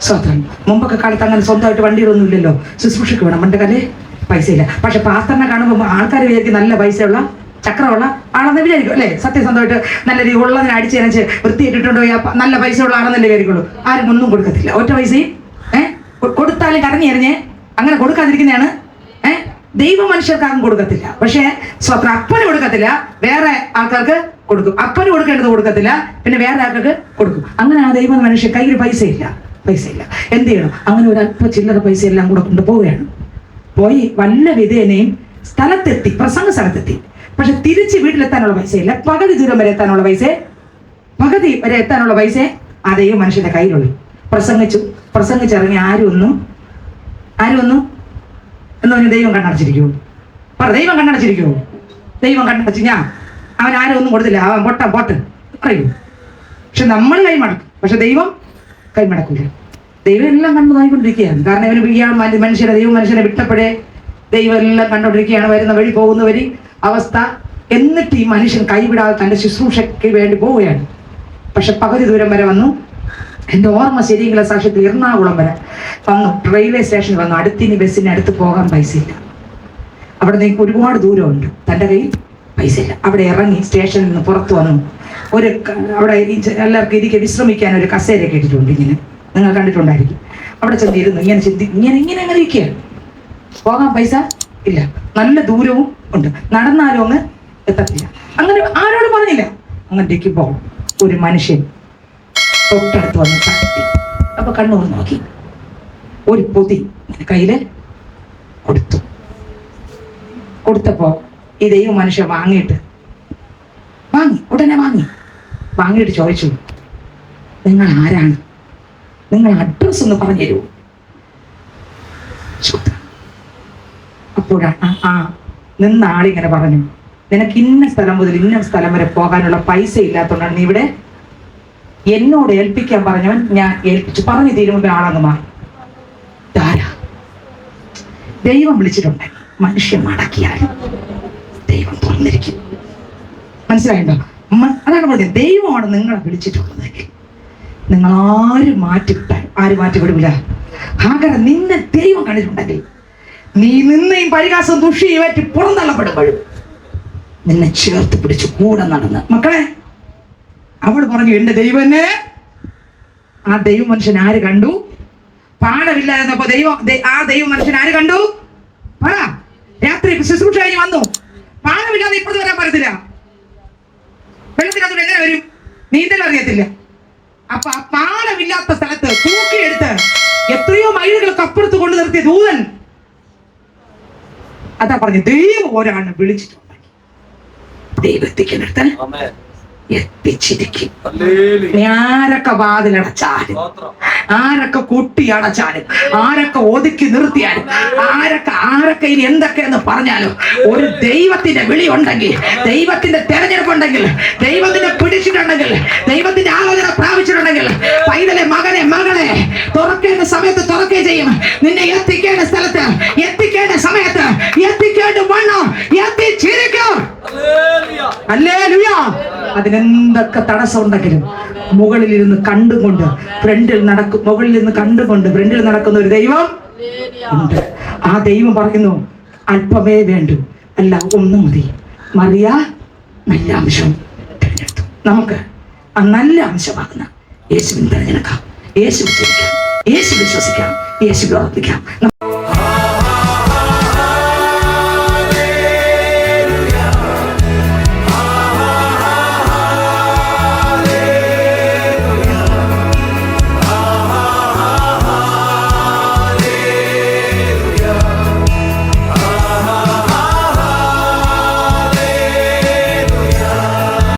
സ്തോത്രം. മുമ്പൊക്കെ കാലത്ത് അങ്ങനെ സ്വന്തമായിട്ട് വണ്ടികളൊന്നും ഇല്ലല്ലോ, ശുശ്രൂഷയ്ക്ക് വേണം. പണ്ട് കാലേ പൈസ ഇല്ല. പക്ഷെ പാസ്റ്ററിനെ കാണുമ്പോൾ ആൾക്കാർ വിചാരിക്കും നല്ല പൈസയുള്ള ചക്രമുള്ള ആണെന്ന് വിചാരിക്കും അല്ലേ? സത്യസന്ധമായിട്ട് നല്ല രീതി ഉള്ളതിനെ അടിച്ചതിനച്ച് വൃത്തിയിട്ടിട്ടുണ്ടോ നല്ല പൈസ ഉള്ള ആണെന്നല്ലേ വിചാരിക്കുള്ളൂ. ആരും ഒന്നും കൊടുക്കത്തില്ല, ഒറ്റ പൈസയും. കൊടുത്താലും കരഞ്ഞെറിഞ്ഞ് അങ്ങനെ കൊടുക്കാതിരിക്കുന്നതാണ്. ദൈവ മനുഷ്യർക്കാർക്കും കൊടുക്കത്തില്ല. പക്ഷേ സ്വത്രം അപ്പന് കൊടുക്കത്തില്ല, വേറെ ആൾക്കാർക്ക് കൊടുക്കും. അപ്പന് കൊടുക്കേണ്ടത് കൊടുക്കത്തില്ല, പിന്നെ വേറെ ആൾക്കാർക്ക് കൊടുക്കും. അങ്ങനെ ആ ദൈവ മനുഷ്യർ കയ്യിൽ പൈസ ഇല്ല. എന്ത് ചെയ്യണം? അങ്ങനെ ഒരു അല്പ ചില്ലറ പൈസ എല്ലാം കൂടെ കൊണ്ടുപോവുകയാണ്. പോയി വല്ല വിധേനയും പ്രസംഗ സ്ഥലത്തെത്തി. പക്ഷെ തിരിച്ച് വീട്ടിലെത്താനുള്ള പൈസയില്ല. പകുതി ദൂരം വരെ എത്താനുള്ള പൈസ ആ ദൈവ മനുഷ്യന്റെ കയ്യിലുള്ളൂ. പ്രസംഗിച്ചിറങ്ങി ആരും ഒന്നും എന്ന് പറഞ്ഞ് ദൈവം കണ്ണടച്ചിരിക്കുമോ? പറ, ദൈവം കണ്ണടച്ചിരിക്കുമോ? ദൈവം കണ്ടു ഞാൻ അവൻ ആരും ഒന്നും കൊടുത്തില്ല, അവൻ പോട്ട് പറയൂ. പക്ഷെ നമ്മൾ കൈമടക്കും, പക്ഷെ ദൈവം കൈമടക്കൂല. ദൈവം എല്ലാം കണ്ടു നോക്കിക്കൊണ്ടിരിക്കുകയാണ്. കാരണം ഇവന് ഇയാൾ മനുഷ്യരെ ദൈവം മനുഷ്യനെ വിട്ടപ്പോഴേ ദൈവം എല്ലാം കണ്ടുകൊണ്ടിരിക്കുകയാണ്, വരുന്ന വഴി പോകുന്ന വഴി അവസ്ഥ. എന്നിട്ട് ഈ മനുഷ്യൻ കൈവിടാതെ തൻ്റെ ശുശ്രൂഷയ്ക്ക് വേണ്ടി പോവുകയാണ്. പക്ഷെ പകുതി ദൂരം വരെ വന്നു. എൻ്റെ ഓർമ്മ ശരിയെങ്കിലെ സാക്ഷ്യത്തിൽ എറണാകുളം വരെ വന്നു. റെയിൽവേ സ്റ്റേഷനിൽ വന്നു. അടുത്തിനി ബസ്സിന് അടുത്ത് പോകാൻ പൈസയില്ല. അവിടെ നിന്ന് ഒരുപാട് ദൂരമുണ്ട്, തൻ്റെ കയ്യിൽ പൈസ ഇല്ല. അവിടെ ഇറങ്ങി സ്റ്റേഷനിൽ നിന്ന് പുറത്ത് വന്നു. അവിടെ എല്ലാവർക്കും ഇരിക്കെ വിശ്രമിക്കാൻ ഒരു കസേരയൊക്കെ ഇട്ടിട്ടുണ്ട്. ഇങ്ങനെ നിങ്ങൾ കണ്ടിട്ടുണ്ടായിരിക്കും. അവിടെ ചെന്നിരുന്നു ഇങ്ങനെ ഇരിക്കുകയാണ്. പോകാൻ പൈസ ഇല്ല, നല്ല ദൂരവും ഉണ്ട്, നടന്നാലും അങ്ങ് എത്തത്തില്ല. അങ്ങനെ ആരോട് പറഞ്ഞില്ല. അങ്ങനെ ഇരിക്കുമ്പോൾ ഒരു മനുഷ്യൻ തൊട്ടടുത്ത് വന്ന് തട്ടി. അപ്പൊ കണ്ണൂർ നോക്കി ഒരു പൊതി കയ്യില് കൊടുത്തപ്പോ ഈ ദൈവം മനുഷ്യൻ ഉടനെ വാങ്ങിയിട്ട് ചോദിച്ചു, നിങ്ങൾ ആരാണ്? നിങ്ങൾ അഡ്രസ് ഒന്ന് പറഞ്ഞു തരൂ. അപ്പോഴാണ് നിന്ന ആളിങ്ങനെ പറഞ്ഞു, നിനക്ക് ഇന്ന സ്ഥലം മുതൽ ഇന്ന സ്ഥലം വരെ പോകാനുള്ള പൈസ ഇല്ലാത്തതുകൊണ്ടാണ് നീ ഇവിടെ എന്നോട് ഏൽപ്പിക്കാൻ പറഞ്ഞവൻ ഞാൻ ഏൽപ്പിച്ചു. പറഞ്ഞു തീരുമ്പോൾ ആളങ്ങ് മാറി. ദൈവം വിളിച്ചിട്ടുണ്ട്. മനുഷ്യൻ മടക്കിയാൽ ദൈവം തുറന്നിരിക്കും. മനസ്സിലായിട്ടോ? അതാണ് പറഞ്ഞത്, ദൈവമാണ് നിങ്ങളെ വിളിച്ചിട്ടുള്ളതെങ്കിൽ നിങ്ങൾ ആര് മാറ്റിവിടില്ല. ഹാഗർ നിന്നെ ദൈവം കണ്ടിട്ടുണ്ടെങ്കിൽ നീ നിന്നെയും പരിഹാസം ദുഷിയും പറ്റി പുറന്തള്ളപ്പെടുമ്പോഴും നിന്നെ ചേർത്ത് പിടിച്ച് കൂടെ നടന്ന് മക്കളെ അവൾ പറഞ്ഞു, എന്റെ ദൈവനെ. ആ ദൈവ മനുഷ്യൻ ആര് കണ്ടു? പാടമില്ലായിരുന്നപ്പോ ആ ദൈവ മനുഷ്യൻ ആര് കണ്ടു? പറ. രാത്രി ശുശ്രൂഷ കഴിഞ്ഞ് വന്നു. പാടമില്ലാതെ ഇപ്പുറത്ത് വരാൻ പറ്റത്തില്ല. വെള്ളത്തിനകത്തോട് എങ്ങനെ വരും? നീന്തൽ അറിയത്തില്ല. അപ്പൊ ആ പാടമില്ലാത്ത സ്ഥലത്ത് തൂക്കിയെടുത്ത് എത്രയോ മൈലുകൾക്ക് അപ്പുറത്ത് കൊണ്ടു നിർത്തിയ ദൂതൻ അതാ പറഞ്ഞു, ദൈവം ഒരാളിനെ വിളിച്ചിട്ടുണ്ട്. ദൈവത്തിനടുത്ത് എത്തിച്ചിരിക്കും. ആരൊക്കെ വാതിലടച്ചാലും, ആരൊക്കെ കുട്ടി അടച്ചാലും, ആരൊക്കെ ഒതുക്കി നിർത്തിയാലും, ആരൊക്കെ ഇനി എന്തൊക്കെയെന്ന് പറഞ്ഞാലും, ഒരു ദൈവത്തിന്റെ വിളി ഉണ്ടെങ്കിൽ, ദൈവത്തിന്റെ തെരഞ്ഞെടുപ്പുണ്ടെങ്കിൽ, ദൈവത്തിന്റെ പിടിച്ചിട്ടുണ്ടെങ്കിൽ, ദൈവത്തിന്റെ ആലോചന പ്രാപിച്ചിട്ടുണ്ടെങ്കിൽ, പൈതലെ മകളെ തുറക്കേണ്ട സമയത്ത് തുറക്കുകയും ചെയ്യും. നിന്നെ എത്തിക്കേണ്ട സ്ഥലത്ത് എത്തിക്കേണ്ട സമയത്ത് എത്തിക്കേണ്ട വണ്ണം എത്തിച്ചിരിക്കും. ഹല്ലേലൂയ. അതിനെന്തൊക്കെ തടസ്സം ഉണ്ടെങ്കിലും മുകളിലിരുന്ന് കണ്ടുകൊണ്ട് ഫ്രണ്ടിൽ നടക്കുന്ന ഒരു ദൈവം ഉണ്ട്. ആ ദൈവം പറയുന്നു, അല്പമേ വേണ്ടു, അല്ല ഒന്നും മതി. മറിയ നല്ല അംശം തിരഞ്ഞെടുത്തു. നമുക്ക് ആ നല്ല അംശമാകുന്ന യേശുവിനെ തിരഞ്ഞെടുക്കാം, യേശു വിശ്വസിക്കാം, യേശു വിശ്വസിക്കാം, യേശു പ്രവർത്തിക്കാം.